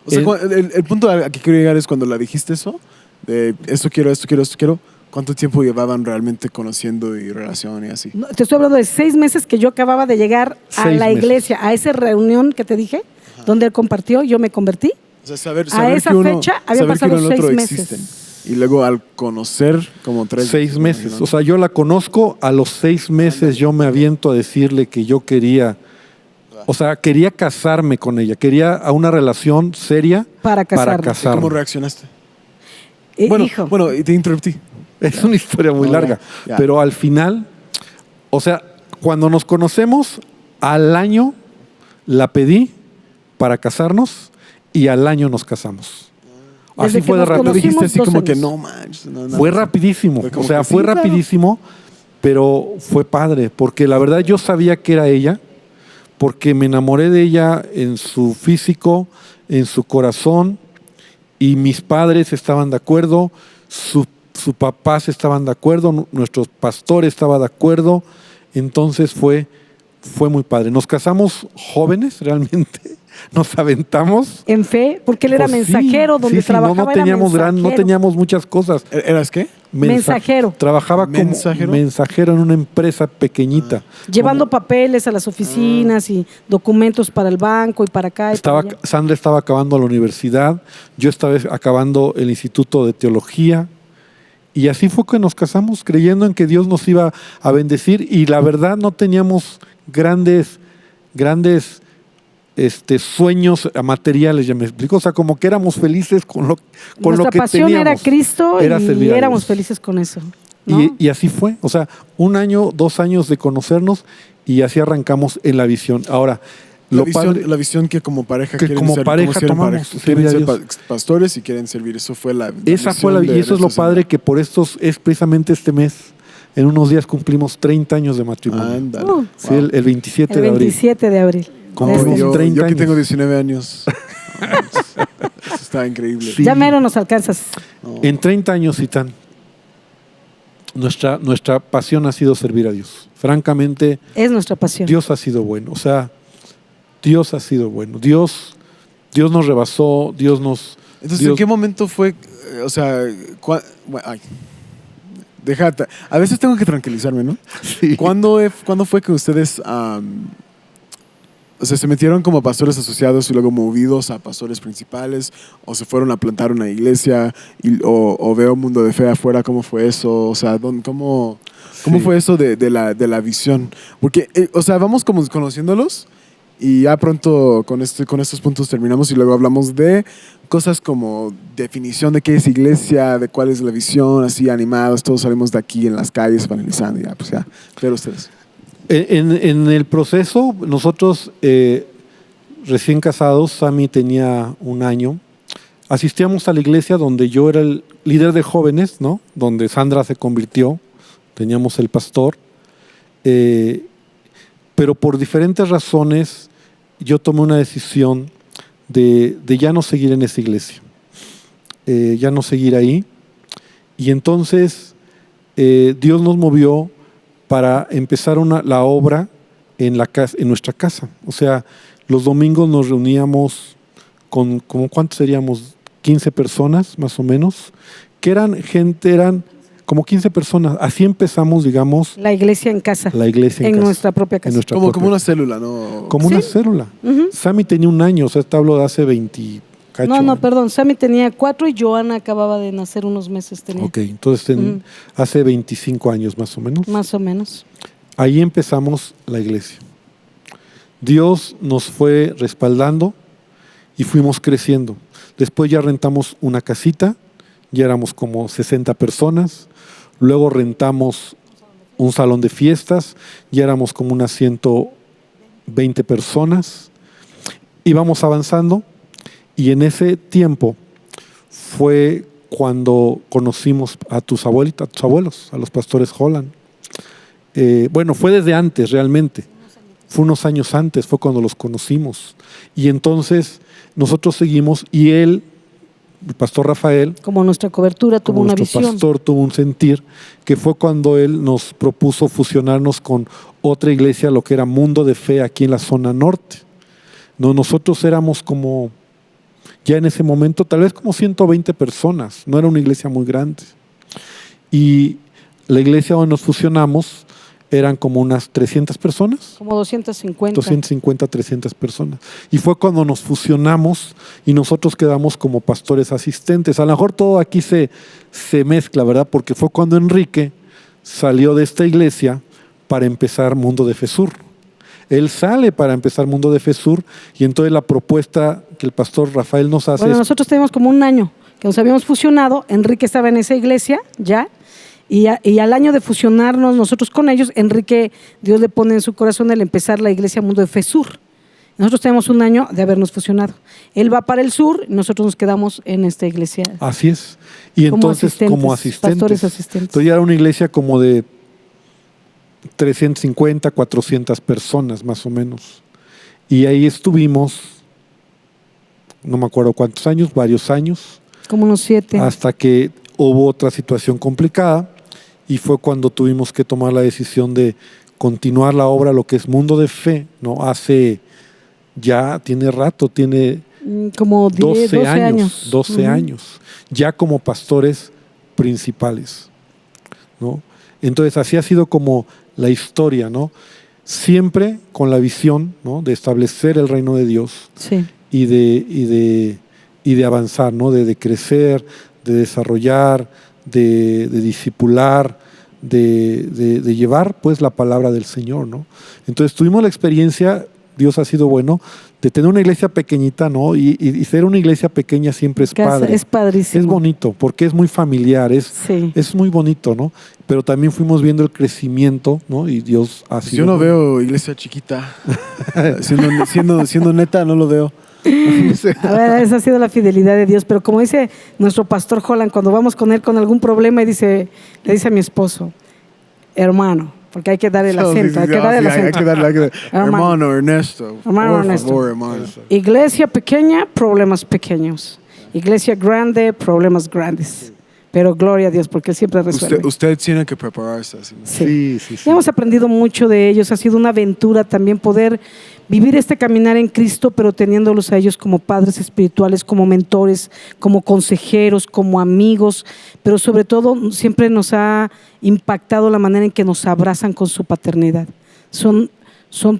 O sea, el punto al que quiero llegar es cuando la dijiste eso, de esto quiero, ¿cuánto tiempo llevaban realmente conociendo y relación y así? No, te estoy hablando de 6 meses que yo acababa de llegar a 6 la meses. iglesia, a esa reunión que te dije, donde él compartió, yo me convertí. O sea, saber A esa que uno, fecha había saber que pasado uno y el otro 6 meses. existen. Y luego al conocer como 6 meses. ¿no? O sea, yo la conozco, a los 6 meses yo me aviento a decirle que yo quería, o sea, quería casarme con ella, quería a una relación seria Para casarme. ¿Cómo reaccionaste? Hijo. Bueno, y te interrumpí. Es una historia muy No, larga, ya. pero al final, o sea, cuando nos conocemos, al año la pedí para casarnos y al año nos casamos. Desde Así que fue de nos rápido. No dijiste así 2 como que años. no manches. No, Fue rapidísimo, Fue como o sea, que fue sí, claro. rapidísimo, pero fue padre, porque la verdad yo sabía que era ella, porque me enamoré de ella en su físico, en su corazón, y mis padres estaban de acuerdo, sus papás estaban de acuerdo, nuestro pastor estaba de acuerdo, entonces fue muy padre. Nos casamos jóvenes realmente, nos aventamos. En fe, porque él era Pues sí, mensajero, donde sí, trabajaba. no teníamos era no mensajero. teníamos muchas cosas. ¿Eras qué? Mensajero. Trabajaba como ¿Mensajero? mensajero en una empresa pequeñita. Llevando papeles a las oficinas y documentos para el banco y para acá. Y para allá. Sandra estaba acabando la universidad, yo estaba acabando el Instituto de Teología Y así fue que nos casamos, creyendo en que Dios nos iba a bendecir, y la verdad no teníamos grandes sueños materiales, ya me explico. O sea, como que éramos felices con lo que teníamos. Nuestra pasión era Cristo y éramos felices con eso, ¿no? Y así fue. O sea, 1 año, 2 años de conocernos y así arrancamos en la visión. Ahora, la visión que como pareja que quieren como ser, pareja tomamos, quieren ser pastores y quieren servir. Eso fue la esa fue la, y eso es lo padre, que por esto es precisamente este mes. En unos días cumplimos 30 años de matrimonio. Ándale. Sí, el 27 de abril. 27 de abril. Cumplimos yo 30 que tengo años. 19 años. Eso está increíble. Sí. Ya mero nos alcanzas. No. En 30 años, Itán, nuestra pasión ha sido servir a Dios. Francamente, Es nuestra pasión. Dios ha sido bueno. O sea, Dios ha sido bueno. Dios nos rebasó, Dios nos... Entonces, ¿en qué momento fue? O sea, déjate. A veces tengo que tranquilizarme, ¿no? Sí. ¿Cuándo fue que ustedes o sea, se metieron como pastores asociados y luego movidos a pastores principales? ¿O se fueron a plantar una iglesia? ¿O veo Mundo de Fe afuera? ¿Cómo fue eso? O sea, ¿cómo fue eso de la visión? Porque, o sea, vamos como conociéndolos y ya pronto con estos puntos terminamos y luego hablamos de cosas como definición de qué es iglesia, de cuál es la visión, así animados, todos salimos de aquí en las calles evangelizando, ya, pues ya, pero ustedes. En el proceso, nosotros recién casados, Sammy tenía 1 año, asistíamos a la iglesia donde yo era el líder de jóvenes, ¿no? Donde Sandra se convirtió, teníamos el pastor, pero por diferentes razones yo tomé una decisión de ya no seguir en esa iglesia, ya no seguir ahí, y entonces Dios nos movió para empezar la obra en nuestra casa. O sea, los domingos nos reuníamos con, ¿cuántos seríamos? 15 personas, más o menos, que eran como 15 personas. Así empezamos, digamos, La iglesia en casa. la iglesia en casa, nuestra propia casa. en nuestra Como propia- una célula, ¿no? como una célula. Ujú. Sammy tenía 1 año, o sea, te hablo de hace 20 cacho. No, perdón. Sammy tenía 4 y Joana acababa de nacer unos meses. Tenía. Ok, entonces hace 25 años más o menos. Más o menos. Ahí empezamos la iglesia. Dios nos fue respaldando y fuimos creciendo. Después ya rentamos una casita, ya éramos como 60 personas. Luego rentamos un salón de fiestas, ya éramos como unas 120 personas. Íbamos avanzando y en ese tiempo fue cuando conocimos a tus abuelos, a los pastores Holland. Bueno, fue desde antes realmente. Fue unos años antes, fue cuando los conocimos. Y entonces nosotros seguimos y él, el pastor Rafael, Como nuestra cobertura tuvo como una nuestro visión. pastor, tuvo un sentir, que fue cuando él nos propuso fusionarnos con otra iglesia, lo que era Mundo de Fe aquí en la zona norte. No, nosotros éramos como, ya en ese momento, tal vez como 120 personas, no era una iglesia muy grande. Y la iglesia donde nos fusionamos eran como unas 300 personas. Como 250. 250, 300 personas. Y fue cuando nos fusionamos y nosotros quedamos como pastores asistentes. A lo mejor todo aquí se mezcla, ¿verdad? Porque fue cuando Enrique salió de esta iglesia para empezar Mundo de Fe Sur. Él sale para empezar Mundo de Fe Sur y entonces la propuesta que el pastor Rafael nos hace Bueno, es, nosotros tenemos como 1 año que nos habíamos fusionado. Enrique estaba en esa iglesia ya. Y al año de fusionarnos nosotros con ellos, Enrique, Dios le pone en su corazón el empezar la iglesia Mundo de Fe Sur. Nosotros tenemos 1 año de habernos fusionado. Él va para el sur y nosotros nos quedamos en esta iglesia. así es. Y Como entonces asistentes, como asistentes. pastores asistentes. Entonces ya era una iglesia como de 350, 400 personas más o menos. Y ahí estuvimos, no me acuerdo cuántos años, varios años, Como unos 7. hasta que hubo otra situación complicada y fue cuando tuvimos que tomar la decisión de continuar la obra, lo que es Mundo de Fe, ¿no? Tiene rato, tiene Como 10, 12 años. 12 años, ya como pastores principales, ¿no? Entonces así ha sido como la historia, ¿no? Siempre con la visión, ¿no? De establecer el reino de Dios Sí. y de avanzar, ¿no? De crecer, de desarrollar, de discipular, de llevar pues la palabra del Señor, ¿no? Entonces tuvimos la experiencia, Dios ha sido bueno, de tener una iglesia pequeñita, ¿no? Y ser una iglesia pequeña siempre es padre. Es padrísimo. Es bonito, porque es muy familiar, Sí. es muy bonito, ¿no? Pero también fuimos viendo el crecimiento, ¿no? Y Dios ha sido Yo no bueno. veo iglesia chiquita. siendo neta, no lo veo. A ver, esa ha sido la fidelidad de Dios. Pero como dice nuestro pastor Holland, cuando vamos con él con algún problema, le dice a mi esposo, hermano, porque hay que dar el acento. Hay que dar el acento. Hermano Ernesto. Hermano Por Ernesto. favor, hermano. Iglesia pequeña, problemas pequeños. Iglesia grande, problemas grandes. Pero gloria a Dios, porque Él siempre resuelve. Usted tiene que prepararse así. Sí. Sí. Y hemos aprendido mucho de ellos. Ha sido una aventura también poder vivir este caminar en Cristo, pero teniéndolos a ellos como padres espirituales, como mentores, como consejeros, como amigos. Pero sobre todo siempre nos ha impactado la manera en que nos abrazan con su paternidad. Son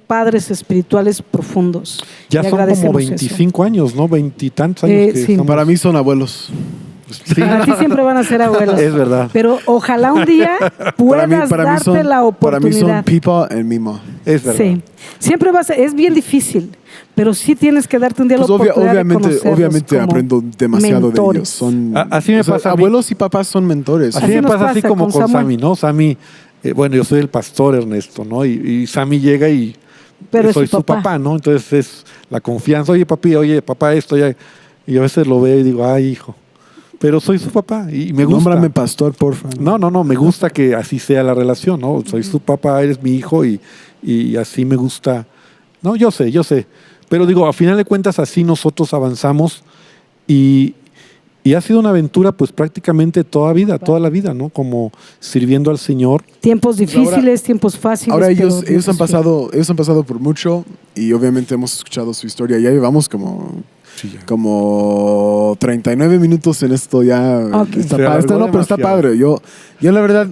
padres espirituales profundos. Ya Y son como agradecemos 25 años, ¿no? 20 y tantos años que sí. somos. Para mí son abuelos. Sí. Para ti siempre van a ser abuelos. Es verdad. Pero ojalá un día puedas darte la oportunidad. Para mí son Pipa y Mima. Es verdad. Sí. Siempre es bien difícil, pero sí tienes que darte un día Pues la oportunidad de conocerlos obviamente como aprendo demasiado mentores. de ellos. Así me pasa a mí. Abuelos y papás son mentores. Así Así me nos pasa así pasa como con con Samuel. Sammy, ¿no? Sammy, bueno, yo soy el pastor Ernesto, ¿no? Y Sammy llega y Pero es soy su su papá. papá, ¿no? Entonces es la confianza. Oye, papi, oye, papá, esto ya. Y a veces lo veo y digo, ay, hijo. Pero soy su papá y me gusta. Nómbrame pastor, porfa. No, me gusta que así sea la relación, ¿no? Soy su papá, eres mi hijo y así me gusta. No, yo sé. Pero digo, a final de cuentas así nosotros avanzamos y ha sido una aventura pues prácticamente toda la vida, ¿no? Como sirviendo al Señor. Tiempos difíciles, tiempos fáciles. Ahora pero ellos Dios han es fiel. pasado por mucho y obviamente hemos escuchado su historia. Ya llevamos como 39 minutos en esto ya. Ok. Está Se padre. alargó No, pero está demasiado. padre. Yo la verdad,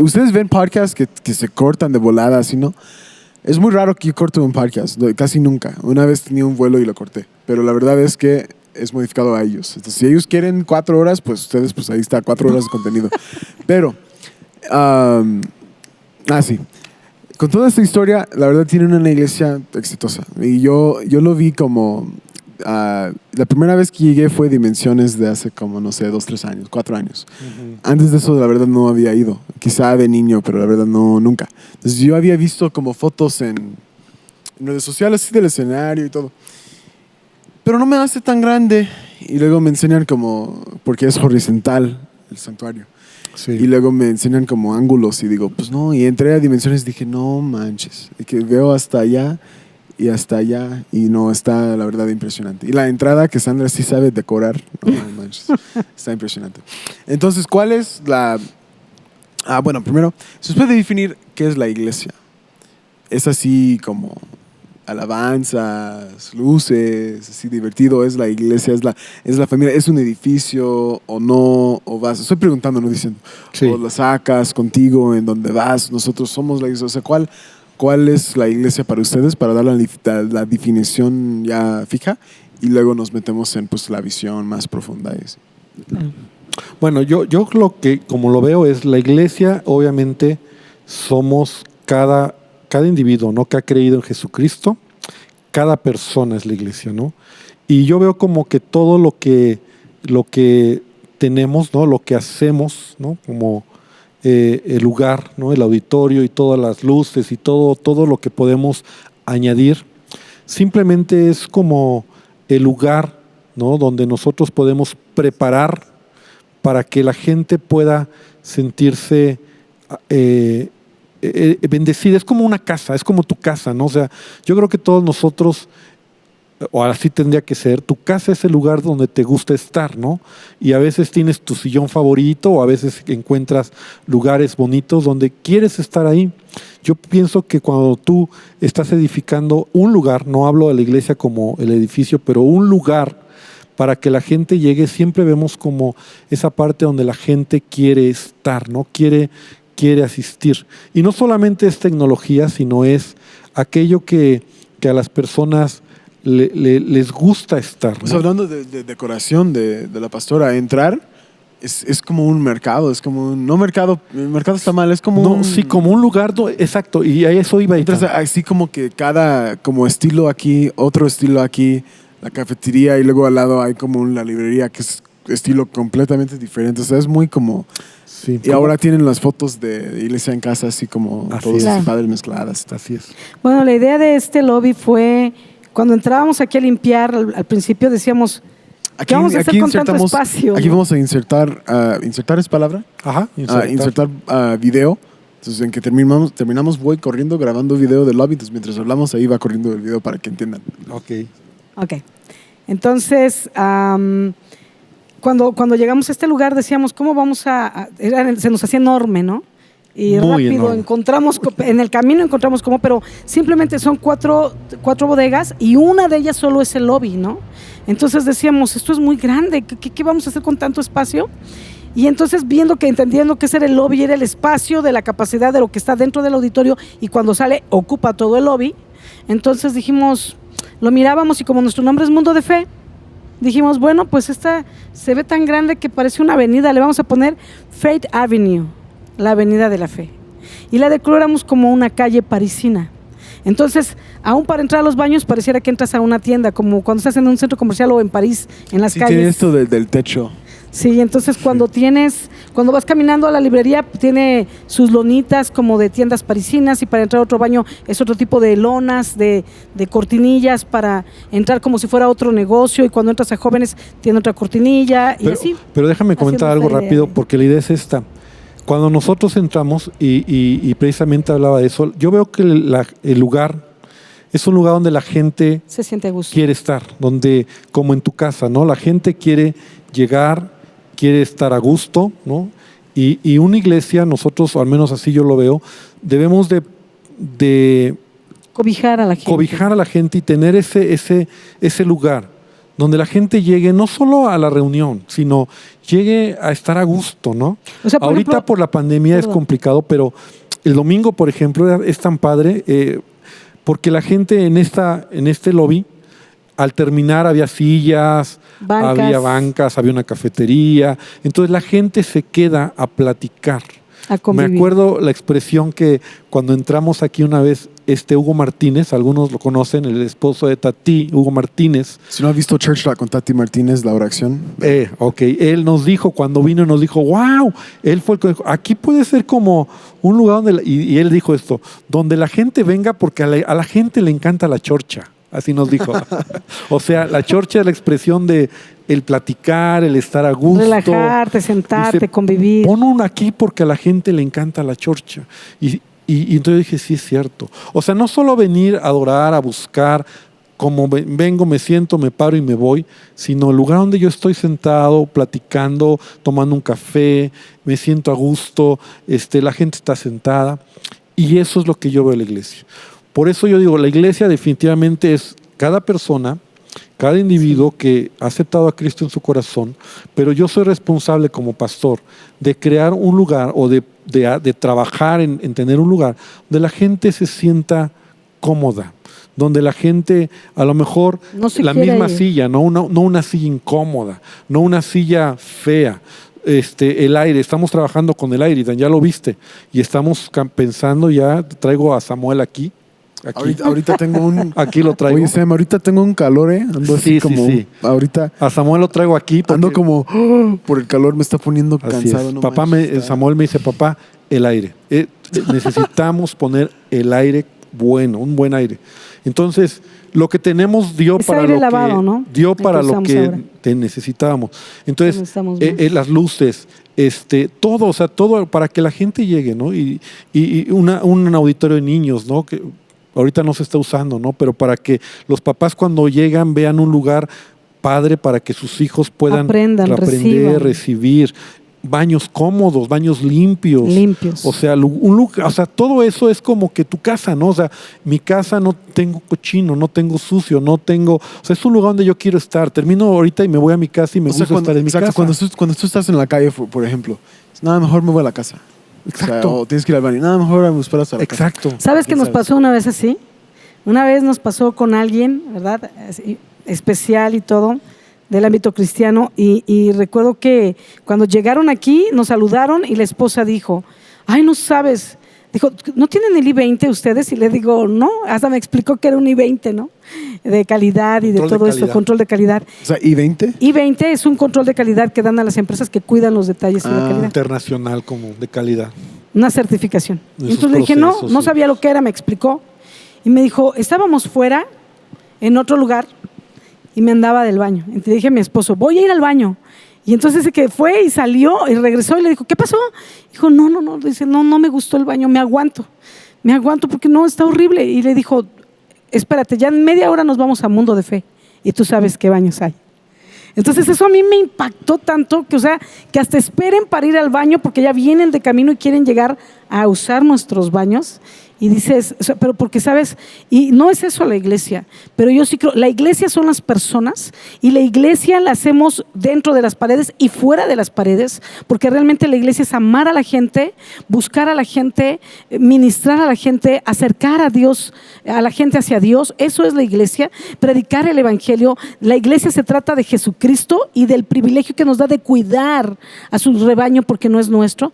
ustedes ven podcasts que se cortan de volada, así, ¿no? Es muy raro que yo corte un podcast, casi nunca. Una vez tenía un vuelo y lo corté, pero la verdad es que es modificado a ellos. Entonces, si ellos quieren 4 horas, pues ustedes, pues ahí está, 4 horas de contenido. Pero, sí. Con toda esta historia, la verdad tienen una iglesia exitosa. Y yo lo vi como... la primera vez que llegué fue Dimensiones de hace como, no sé, 2, 3 años, 4 años. Antes de eso, la verdad, no había ido. Quizá de niño, pero la verdad no, nunca. Entonces yo había visto como fotos en redes sociales, así del escenario y todo. Pero no me hace tan grande. Y luego me enseñan como, porque es horizontal el santuario. Sí. Y luego me enseñan como ángulos y digo, pues no. Y entré a Dimensiones y dije, no manches. Y que veo hasta allá y hasta allá y no, está la verdad impresionante. Y la entrada que Sandra sí sabe decorar, no manches, está impresionante. Entonces, ¿cuál es la...? Bueno, primero, se puede definir qué es la iglesia. Es así como alabanzas, luces, así divertido, es la iglesia, es la familia, es un edificio o no, o vas, estoy preguntando, no diciendo, Sí. o la sacas contigo en donde vas, nosotros somos la iglesia, o sea, ¿cuál es la iglesia para ustedes? Para dar la definición ya fija y luego nos metemos en pues la visión más profunda. Bueno, yo como lo veo es la iglesia, obviamente somos cada individuo, ¿no? Que ha creído en Jesucristo, cada persona es la iglesia, ¿no? Y yo veo como que todo lo que tenemos, ¿no? Lo que hacemos, ¿no? Como el lugar, ¿no? El auditorio y todas las luces y todo lo que podemos añadir, simplemente es como el lugar, ¿no? Donde nosotros podemos preparar para que la gente pueda sentirse bendecida. Es como una casa, es como tu casa, ¿no? O sea, yo creo que todos nosotros, o así tendría que ser, tu casa es el lugar donde te gusta estar, ¿no? Y a veces tienes tu sillón favorito o a veces encuentras lugares bonitos donde quieres estar ahí. Yo pienso que cuando tú estás edificando un lugar, no hablo de la iglesia como el edificio, pero un lugar para que la gente llegue, siempre vemos como esa parte donde la gente quiere estar, ¿no? Quiere asistir. Y no solamente es tecnología, sino es aquello que a las personas les gusta estar, ¿no? Pues hablando de decoración de la pastora, entrar es como un mercado, es como un... No mercado, el mercado está mal, es como No, un... sí, como un lugar, exacto, y a eso iba. Entonces, así como que cada como estilo aquí, otro estilo aquí, la cafetería y luego al lado hay como la librería que es estilo completamente diferente. O sea, es muy como... Sí, Y ahora tienen las fotos de Iglesia en Casa así como Así todos es. así padres mezcladas. Así es. Bueno, la idea de este lobby fue, cuando entrábamos aquí a limpiar, al principio decíamos, ¿qué vamos a hacer con tanto espacio? Aquí vamos a insertar, ¿insertar es palabra? Ajá, Insertar video. Entonces, en que terminamos voy corriendo, grabando video del lobby. Entonces, mientras hablamos, ahí va corriendo el video para que entiendan. Ok. Entonces, cuando llegamos a este lugar decíamos, ¿cómo vamos se nos hacía enorme, ¿no? Y Muy rápido enorme. encontramos, en el camino encontramos cómo, pero simplemente son cuatro bodegas y una de ellas solo es el lobby, ¿no? Entonces decíamos, esto es muy grande, ¿qué vamos a hacer con tanto espacio? Y entonces entendiendo que ese era el lobby, era el espacio de la capacidad de lo que está dentro del auditorio y cuando sale ocupa todo el lobby, entonces dijimos, lo mirábamos y como nuestro nombre es Mundo de Fe, dijimos, bueno, pues esta se ve tan grande que parece una avenida, le vamos a poner Faith Avenue, la avenida de la fe. Y la decoramos como una calle parisina. Entonces, aún para entrar a los baños pareciera que entras a una tienda, como cuando estás en un centro comercial o en París, en las calles. Tiene esto del techo. Sí, entonces cuando vas caminando a la librería, tiene sus lonitas como de tiendas parisinas y para entrar a otro baño es otro tipo de lonas, de cortinillas para entrar como si fuera otro negocio y cuando entras a jóvenes tiene otra cortinilla y así. Pero déjame comentar algo rápido porque la idea es esta. Cuando nosotros entramos y precisamente hablaba de eso, yo veo que el lugar es un lugar donde la gente se siente a gusto. Quiere estar, donde como en tu casa, ¿no? La gente quiere llegar, quiere estar a gusto, ¿no? Y una iglesia, nosotros, o al menos así yo lo veo, debemos de cobijar a la gente. Cobijar a la gente y tener ese lugar donde la gente llegue no solo a la reunión, sino llegue a estar a gusto, ¿no? O sea, ahorita ejemplo, por la pandemia es complicado, pero el domingo, por ejemplo, es tan padre porque la gente en este lobby, al terminar había sillas, había bancas, había una cafetería. Entonces la gente se queda a platicar. Me acuerdo la expresión que cuando entramos aquí una vez, Hugo Martínez, algunos lo conocen, el esposo de Tati, Hugo Martínez. Si no has visto Church Talk con Tati Martínez, la oración. Ok, él nos dijo, cuando vino nos dijo, wow, él fue el que dijo, aquí puede ser como un lugar donde, y él dijo esto, donde la gente venga porque a la gente le encanta la chorcha. Así nos dijo. O sea, la chorcha es la expresión de el platicar, el estar a gusto. Relajarte, sentarte, dice, convivir. Pon uno aquí porque a la gente le encanta la chorcha. Y entonces dije, sí es cierto. O sea, no solo venir a adorar, a buscar, como vengo, me siento, me paro y me voy, sino el lugar donde yo estoy sentado, platicando, tomando un café, me siento a gusto, la gente está sentada. Y eso es lo que yo veo en la iglesia. Por eso yo digo, la iglesia definitivamente es cada persona, cada individuo que ha aceptado a Cristo en su corazón, pero yo soy responsable como pastor de crear un lugar o de trabajar en tener un lugar donde la gente se sienta cómoda, donde la gente a lo mejor la misma silla, no una silla incómoda, no una silla fea. El aire, estamos trabajando con el aire, ya lo viste, y estamos pensando, ya traigo a Samuel aquí. Ahorita tengo un... Aquí lo traigo. Oye, Sam, ahorita tengo un calor, Ando así como... Sí. Ahorita... A Samuel lo traigo aquí. Ando como... por el calor me está poniendo cansado. No Samuel me dice, papá, el aire. Necesitamos poner el aire bueno, un buen aire. Entonces, lo que tenemos dio para lo lavado, ¿no? Dio para lo que necesitábamos. Entonces, las luces, todo, o sea, todo para que la gente llegue, ¿no? Y un auditorio de niños, ¿no? Que ahorita no se está usando, ¿no? Pero para que los papás cuando llegan vean un lugar padre para que sus hijos puedan aprender, recibir. Baños cómodos, baños limpios. O sea, o sea, todo eso es como que tu casa, ¿no? O sea, mi casa no tengo cochino, no tengo sucio, no tengo... O sea, es un lugar donde yo quiero estar. Termino ahorita y me voy a mi casa y me gusta estar en mi casa. Cuando tú estás en la calle, por ejemplo, nada, mejor me voy a la casa. Exacto. O sea, o tienes que ir al baño. Nada, mejor me esperas a la casa. Exacto. ¿Sabes qué nos pasó una vez así? Una vez nos pasó con alguien, ¿verdad? Así, especial y todo. del ámbito cristiano y recuerdo que cuando llegaron aquí nos saludaron y la esposa dijo, ay, no sabes, dijo, ¿no tienen el I-20 ustedes? Y le digo, no, hasta me explicó que era un I-20, ¿no? De calidad y de Control de todo esto, calidad. control de calidad. O sea, ¿I-20? I-20 es un control de calidad que dan a las empresas que cuidan los detalles de la calidad. Internacional como de calidad. Una certificación. Esos Entonces le dije, no procesos, sí. sabía lo que era, me explicó. Y me dijo, estábamos fuera, en otro lugar, y me andaba del baño. Entonces dije a mi esposo, voy a ir al baño. Y entonces ese que fue y salió y regresó y le dijo, ¿qué pasó? Dijo, no, dice, no me gustó el baño, me aguanto porque no, está horrible. Y le dijo, espérate, ya en media hora nos vamos a Mundo de Fe y tú sabes qué baños hay. Entonces eso a mí me impactó tanto que, o sea, que hasta esperen para ir al baño porque ya vienen de camino y quieren llegar a usar nuestros baños. Y dices, o sea, pero porque sabes, y no es eso la iglesia, pero yo sí creo, la iglesia son las personas y la iglesia la hacemos dentro de las paredes y fuera de las paredes, porque realmente la iglesia es amar a la gente, buscar a la gente, ministrar a la gente, acercar a Dios, a la gente hacia Dios. Eso es la iglesia, predicar el evangelio. La iglesia se trata de Jesucristo y del privilegio que nos da de cuidar a su rebaño porque no es nuestro,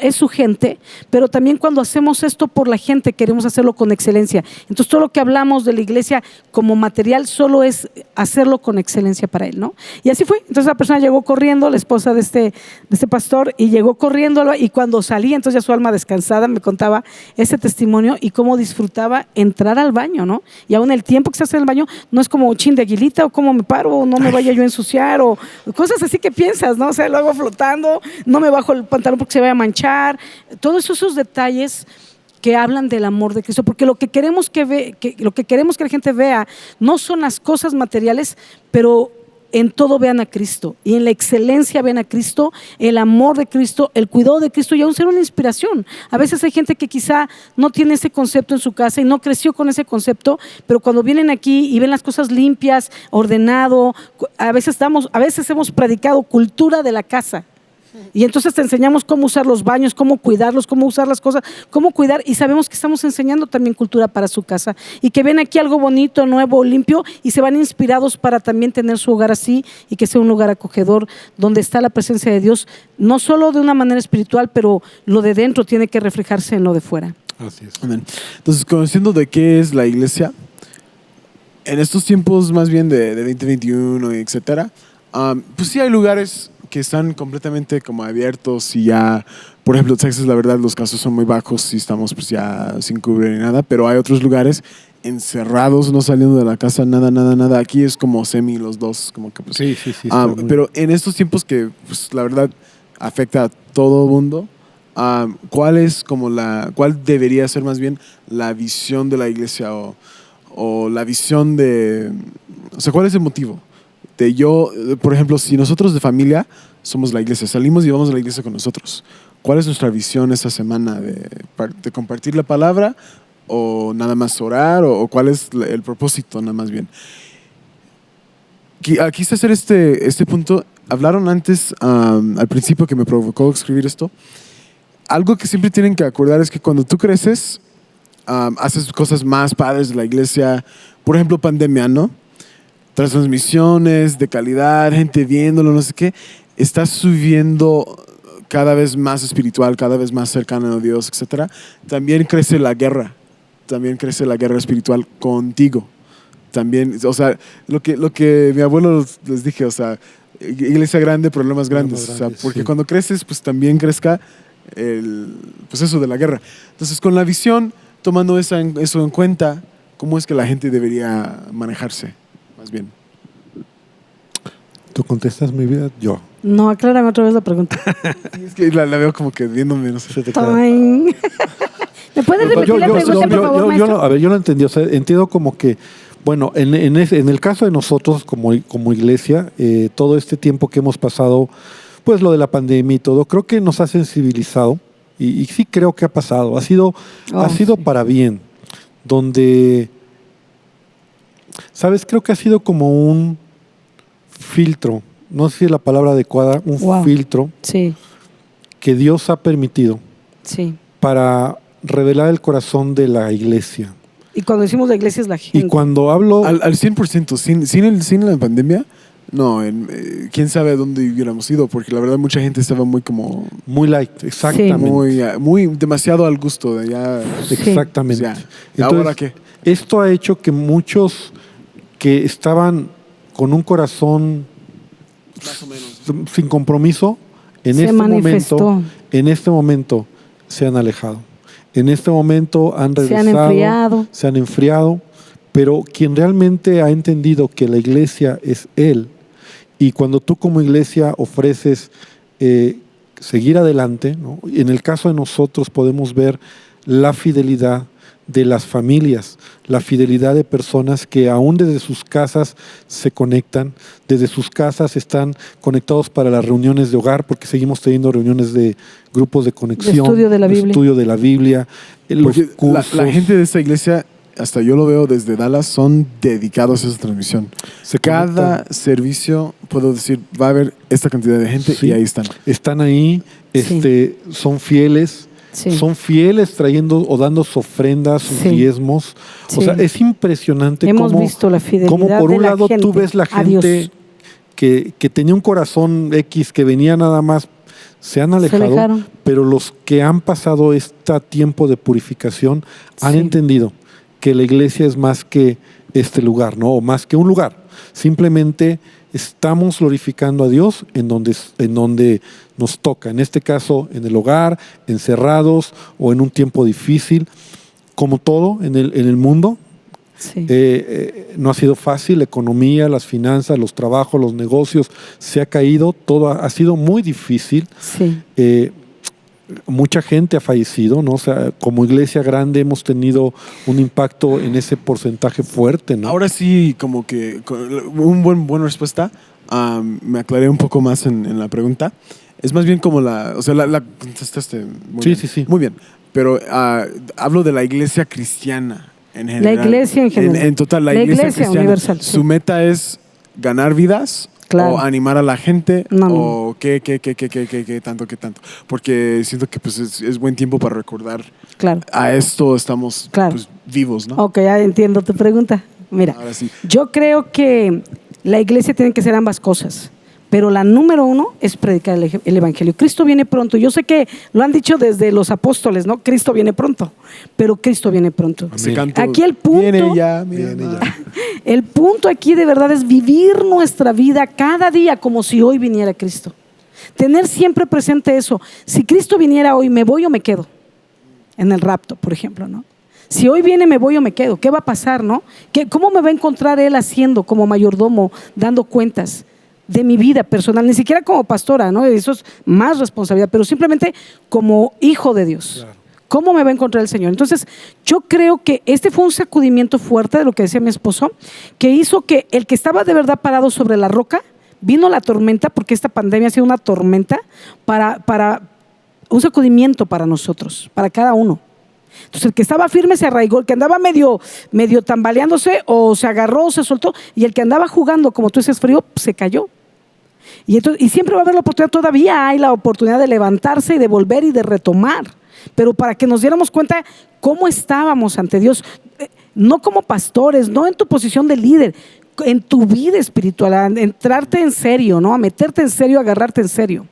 es su gente, pero también cuando hacemos esto por la gente queremos hacerlo con excelencia. Entonces todo lo que hablamos de la iglesia como material solo es hacerlo con excelencia para él, ¿no? Y así fue. Entonces la persona llegó corriendo, la esposa de este pastor, y llegó corriendo, y cuando salí, entonces ya su alma descansada me contaba ese testimonio y cómo disfrutaba entrar al baño, ¿no? Y aún el tiempo que se hace en el baño no es como chin de aguilita o cómo me paro o no me vaya yo a ensuciar o cosas así que piensas, ¿no? O sea, lo hago flotando, no me bajo el pantalón porque se vaya a manchar. Todos esos detalles que hablan del amor de Cristo, porque lo que queremos lo que queremos que la gente vea no son las cosas materiales, pero en todo vean a Cristo y en la excelencia vean a Cristo, el amor de Cristo, el cuidado de Cristo y aún ser una inspiración. A veces hay gente que quizá no tiene ese concepto en su casa y no creció con ese concepto, pero cuando vienen aquí y ven las cosas limpias, ordenado, a veces hemos predicado cultura de la casa. Y entonces te enseñamos cómo usar los baños, cómo cuidarlos, cómo usar las cosas, cómo cuidar, y sabemos que estamos enseñando también cultura para su casa y que ven aquí algo bonito, nuevo, limpio y se van inspirados para también tener su hogar así y que sea un lugar acogedor donde está la presencia de Dios, no solo de una manera espiritual, pero lo de dentro tiene que reflejarse en lo de fuera. Así es. Amén. Entonces, conociendo de qué es la iglesia, en estos tiempos más bien de 2021, etcétera, pues sí hay lugares que están completamente como abiertos y ya, por ejemplo, Texas, la verdad, los casos son muy bajos y estamos pues ya sin cubrir ni nada, pero hay otros lugares encerrados, no saliendo de la casa, nada. Aquí es como semi los dos, como que pues. Sí. Pero en estos tiempos que, pues, la verdad, afecta a todo el mundo, ¿cuál debería ser más bien la visión de la iglesia o la visión de, o sea, cuál es el motivo? Por ejemplo, si nosotros de familia somos la iglesia, salimos y vamos a la iglesia con nosotros, ¿cuál es nuestra visión esta semana de compartir la palabra o nada más orar o cuál es el propósito nada más bien? Quise hacer este punto. Hablaron antes, al principio, que me provocó escribir esto. Algo que siempre tienen que acordar es que cuando tú creces, haces cosas más padres de la iglesia. Por ejemplo, pandemia, ¿no? Transmisiones de calidad, gente viéndolo, no sé qué. Estás subiendo cada vez más espiritual, cada vez más cercano a Dios, etc. También crece la guerra espiritual contigo. También, o sea, lo que mi abuelo les dije, o sea, iglesia grande, problemas grandes. O sea, porque sí. cuando creces, pues también crezca pues eso de la guerra. Entonces, con la visión, tomando eso en cuenta, ¿cómo es que la gente debería manejarse? Más bien. ¿Tú contestas mi vida? Yo. No, aclárame otra vez la pregunta. Sí, es que la veo como que viéndome, no sé. Se te queda. Toing. ¿Me puedes repetir la pregunta, por favor, maestro? A ver, yo lo entendí. O sea, entiendo como que, bueno, en el caso de nosotros como iglesia, todo este tiempo que hemos pasado, pues lo de la pandemia y todo, creo que nos ha sensibilizado y sí creo que ha pasado. Ha sido sí. para bien, donde, ¿sabes? Creo que ha sido como un filtro, no sé si es la palabra adecuada, un filtro Sí, que Dios ha permitido sí. para revelar el corazón de la iglesia. Y cuando decimos la iglesia es la gente. Y cuando hablo... Al 100%, sin la pandemia, No, quién sabe a dónde hubiéramos ido, porque la verdad mucha gente estaba muy como... Muy light, exactamente. Muy demasiado al gusto de allá. Exactamente. O sea, Entonces, ¿ahora qué? esto ha hecho que muchos que estaban con un corazón Más o menos. sin compromiso, en este momento se han alejado. En este momento han regresado, se han enfriado, pero quien realmente ha entendido que la iglesia es Él, y cuando tú como iglesia ofreces seguir adelante, ¿no? En el caso de nosotros podemos ver la fidelidad de las familias, la fidelidad de personas que aún desde sus casas se conectan, desde sus casas están conectados para las reuniones de hogar, porque seguimos teniendo reuniones de grupos de conexión, de estudio de la Biblia, los cursos. La gente de esta iglesia, hasta yo lo veo desde Dallas, son dedicados a esa transmisión. Cada servicio, puedo decir, va a haber esta cantidad de gente, y ahí están. Están ahí, son fieles. Sí. Son fieles trayendo o dando sus ofrendas, sus diezmos. O sea, es impresionante. Hemos visto la fidelidad cómo por un lado gente, tú ves la gente que tenía un corazón X, que venía nada más, se han alejado, pero los que han pasado este tiempo de purificación han entendido que la iglesia es más que este lugar, ¿no? O más que un lugar. Simplemente estamos glorificando a Dios en donde nos toca. En este caso, en el hogar, encerrados o en un tiempo difícil. Como todo en el mundo, no ha sido fácil. La economía, las finanzas, los trabajos, los negocios, se ha caído. Todo ha sido muy difícil. Mucha gente ha fallecido, ¿no? O sea, como iglesia grande hemos tenido un impacto en ese porcentaje fuerte, ¿no? Ahora sí, como que buena respuesta. Me aclaré un poco más en la pregunta. Es más bien como la contestaste muy bien. Sí. Muy bien. Pero hablo de la iglesia cristiana en general. La iglesia en general. En total, la iglesia cristiana. Universal. Su meta es ganar vidas. Claro. O animar a la gente, o qué tanto. Porque siento que pues, es buen tiempo para recordar. A esto estamos pues, vivos, ¿no? Ok, ya entiendo tu pregunta. Mira, yo creo que la iglesia tiene que ser ambas cosas. Pero la número uno es predicar el evangelio. Cristo viene pronto. Yo sé que lo han dicho desde los apóstoles, ¿no? Cristo viene pronto. Pero Cristo viene pronto. Aquí el punto. Viene ya. El punto aquí de verdad es vivir nuestra vida cada día como si hoy viniera Cristo. Tener siempre presente eso. Si Cristo viniera hoy, ¿me voy o me quedo? En el rapto, por ejemplo, ¿no? Si hoy viene, ¿me voy o me quedo? ¿Qué va a pasar, no? ¿Cómo me va a encontrar Él haciendo como mayordomo, dando cuentas de mi vida personal? Ni siquiera como pastora, ¿no? Eso es más responsabilidad, pero simplemente como hijo de Dios. Claro. ¿Cómo me va a encontrar el Señor? Entonces, yo creo que este fue un sacudimiento fuerte de lo que decía mi esposo, que hizo que el que estaba de verdad parado sobre la roca, vino la tormenta, porque esta pandemia ha sido una tormenta para un sacudimiento para nosotros, para cada uno. Entonces, el que estaba firme se arraigó, el que andaba medio tambaleándose o se agarró o se soltó, y el que andaba jugando, como tú dices, frío, se cayó. Y siempre va a haber la oportunidad, todavía hay la oportunidad de levantarse y de volver y de retomar. Pero para que nos diéramos cuenta cómo estábamos ante Dios, no como pastores, no en tu posición de líder, en tu vida espiritual, a entrarte en serio, ¿no? A meterte en serio, a agarrarte en serio.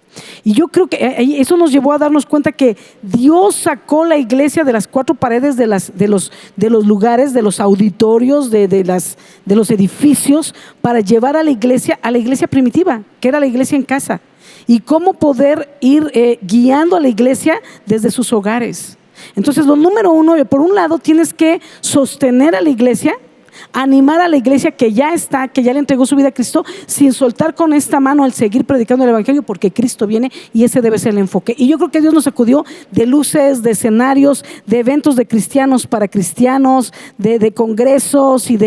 Y yo creo que eso nos llevó a darnos cuenta que Dios sacó la iglesia de las cuatro paredes de los lugares, de los auditorios, de los edificios, para llevar a la iglesia primitiva, que era la iglesia en casa. Y cómo poder ir guiando a la iglesia desde sus hogares. Entonces, lo número uno, por un lado, tienes que sostener a la iglesia, animar a la iglesia que ya le entregó su vida a Cristo, sin soltar con esta mano al seguir predicando el evangelio, porque Cristo viene y ese debe ser el enfoque. Y yo creo que Dios nos sacudió de luces, de escenarios, de eventos de cristianos para cristianos, de congresos y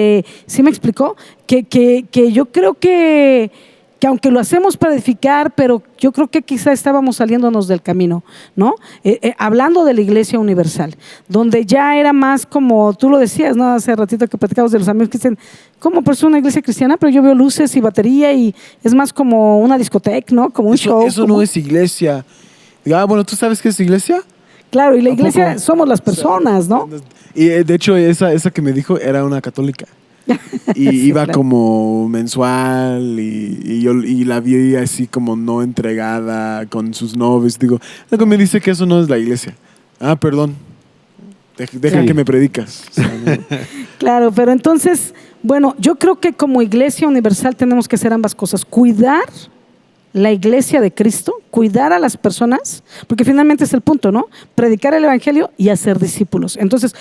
¿sí me explicó? Que yo creo que aunque lo hacemos para edificar, pero yo creo que quizá estábamos saliéndonos del camino, ¿no? Hablando de la iglesia universal, donde ya era más como, tú lo decías, ¿no? Hace ratito que platicamos de los amigos que dicen, ¿cómo pues una iglesia cristiana? Pero yo veo luces y batería y es más como una discoteca, ¿no? Como un show. Eso no es iglesia. Bueno, ¿tú sabes qué es iglesia? Claro, y la iglesia somos las personas, ¿no? Y de hecho esa que me dijo era una católica. Y Sí, iba claro. como mensual y la vi así como no entregada con sus novios. Digo, luego me dice que eso no es la iglesia. Ah, perdón. Deja Sí. que me predicas. O sea, no. Claro, pero entonces, bueno, yo creo que como Iglesia Universal tenemos que hacer ambas cosas. Cuidar la iglesia de Cristo, cuidar a las personas, porque finalmente es el punto, ¿no? Predicar el Evangelio y hacer discípulos. Entonces,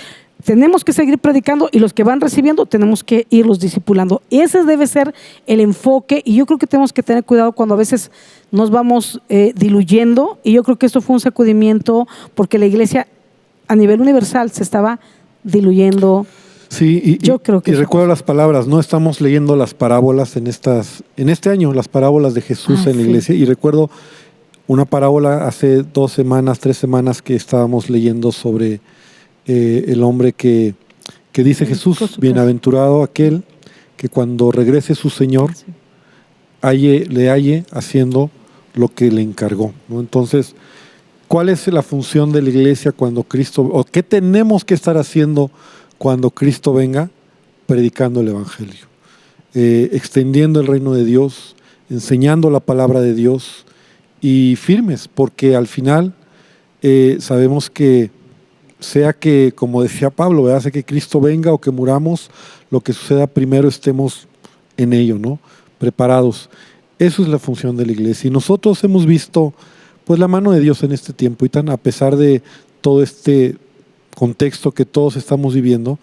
tenemos que seguir predicando y los que van recibiendo tenemos que irlos discipulando. Ese debe ser el enfoque y yo creo que tenemos que tener cuidado cuando a veces nos vamos diluyendo y yo creo que esto fue un sacudimiento porque la iglesia a nivel universal se estaba diluyendo. Sí, Yo creo que y eso recuerdo las palabras, no estamos leyendo las parábolas en este año, las parábolas de Jesús en la sí. iglesia. Y recuerdo una parábola hace 2 semanas, 3 semanas que estábamos leyendo sobre el hombre que dice Jesús, Con su bienaventurado aquel que cuando regrese su Señor Sí. le halle haciendo lo que le encargó, ¿no? Entonces, ¿cuál es la función de la iglesia cuando Cristo, o qué tenemos que estar haciendo cuando Cristo venga? Predicando el Evangelio, extendiendo el reino de Dios, enseñando la palabra de Dios y firmes, porque al final sabemos que sea que, como decía Pablo, ¿verdad? Sea que Cristo venga o que muramos, lo que suceda primero estemos en ello, ¿no? Preparados. Eso es la función de la iglesia. Y nosotros hemos visto pues la mano de Dios en este tiempo, y tan a pesar de todo este contexto que todos estamos viviendo,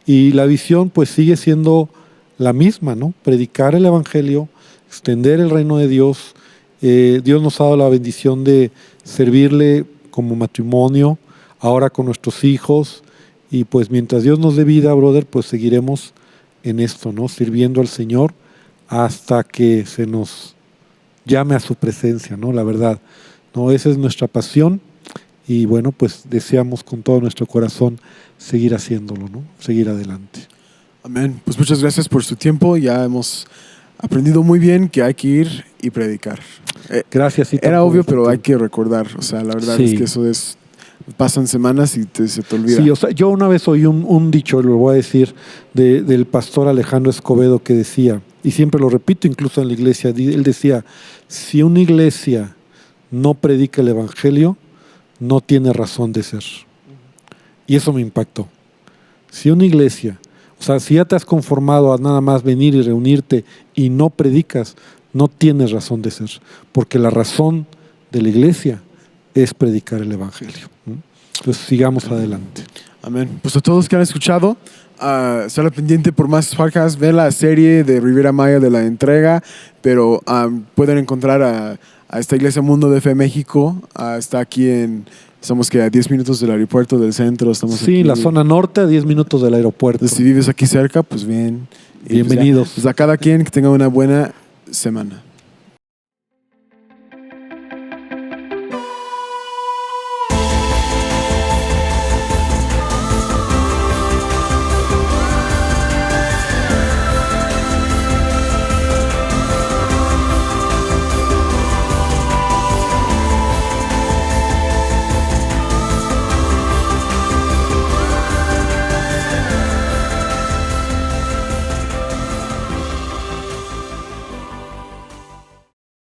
y la visión pues sigue siendo la misma, ¿no? Predicar el Evangelio, extender el reino de Dios. Dios nos ha dado la bendición de servirle como matrimonio, ahora con nuestros hijos, y pues mientras Dios nos dé vida, brother, pues seguiremos en esto, ¿no? Sirviendo al Señor hasta que se nos llame a su presencia, ¿no? La verdad, ¿no? Esa es nuestra pasión y bueno, pues deseamos con todo nuestro corazón seguir haciéndolo, ¿no? Seguir adelante. Amén. Pues muchas gracias por su tiempo. Ya hemos aprendido muy bien que hay que ir y predicar. Gracias. Era obvio, pero hay que recordar. O sea, la verdad Sí. es que eso es... Pasan semanas y se te olvida. Sí, o sea, yo una vez oí un dicho, lo voy a decir, del pastor Alejandro Escobedo que decía, y siempre lo repito incluso en la iglesia, él decía, si una iglesia no predica el Evangelio, no tiene razón de ser. Y eso me impactó. Si una iglesia, o sea, si ya te has conformado a nada más venir y reunirte y no predicas, no tienes razón de ser, porque la razón de la iglesia es predicar el Evangelio. Entonces sigamos adelante. Amén. Pues a todos que han escuchado, estar pendiente por más podcasts, ve la serie de Riviera Maya de la entrega, pero pueden encontrar a esta Iglesia Mundo de Fe México. Está aquí estamos que a 10 minutos del aeropuerto del centro. Estamos Sí, aquí. la zona norte, a 10 minutos del aeropuerto. Entonces, si vives aquí cerca, pues bien. Y Bienvenidos. pues a cada quien que tenga una buena semana.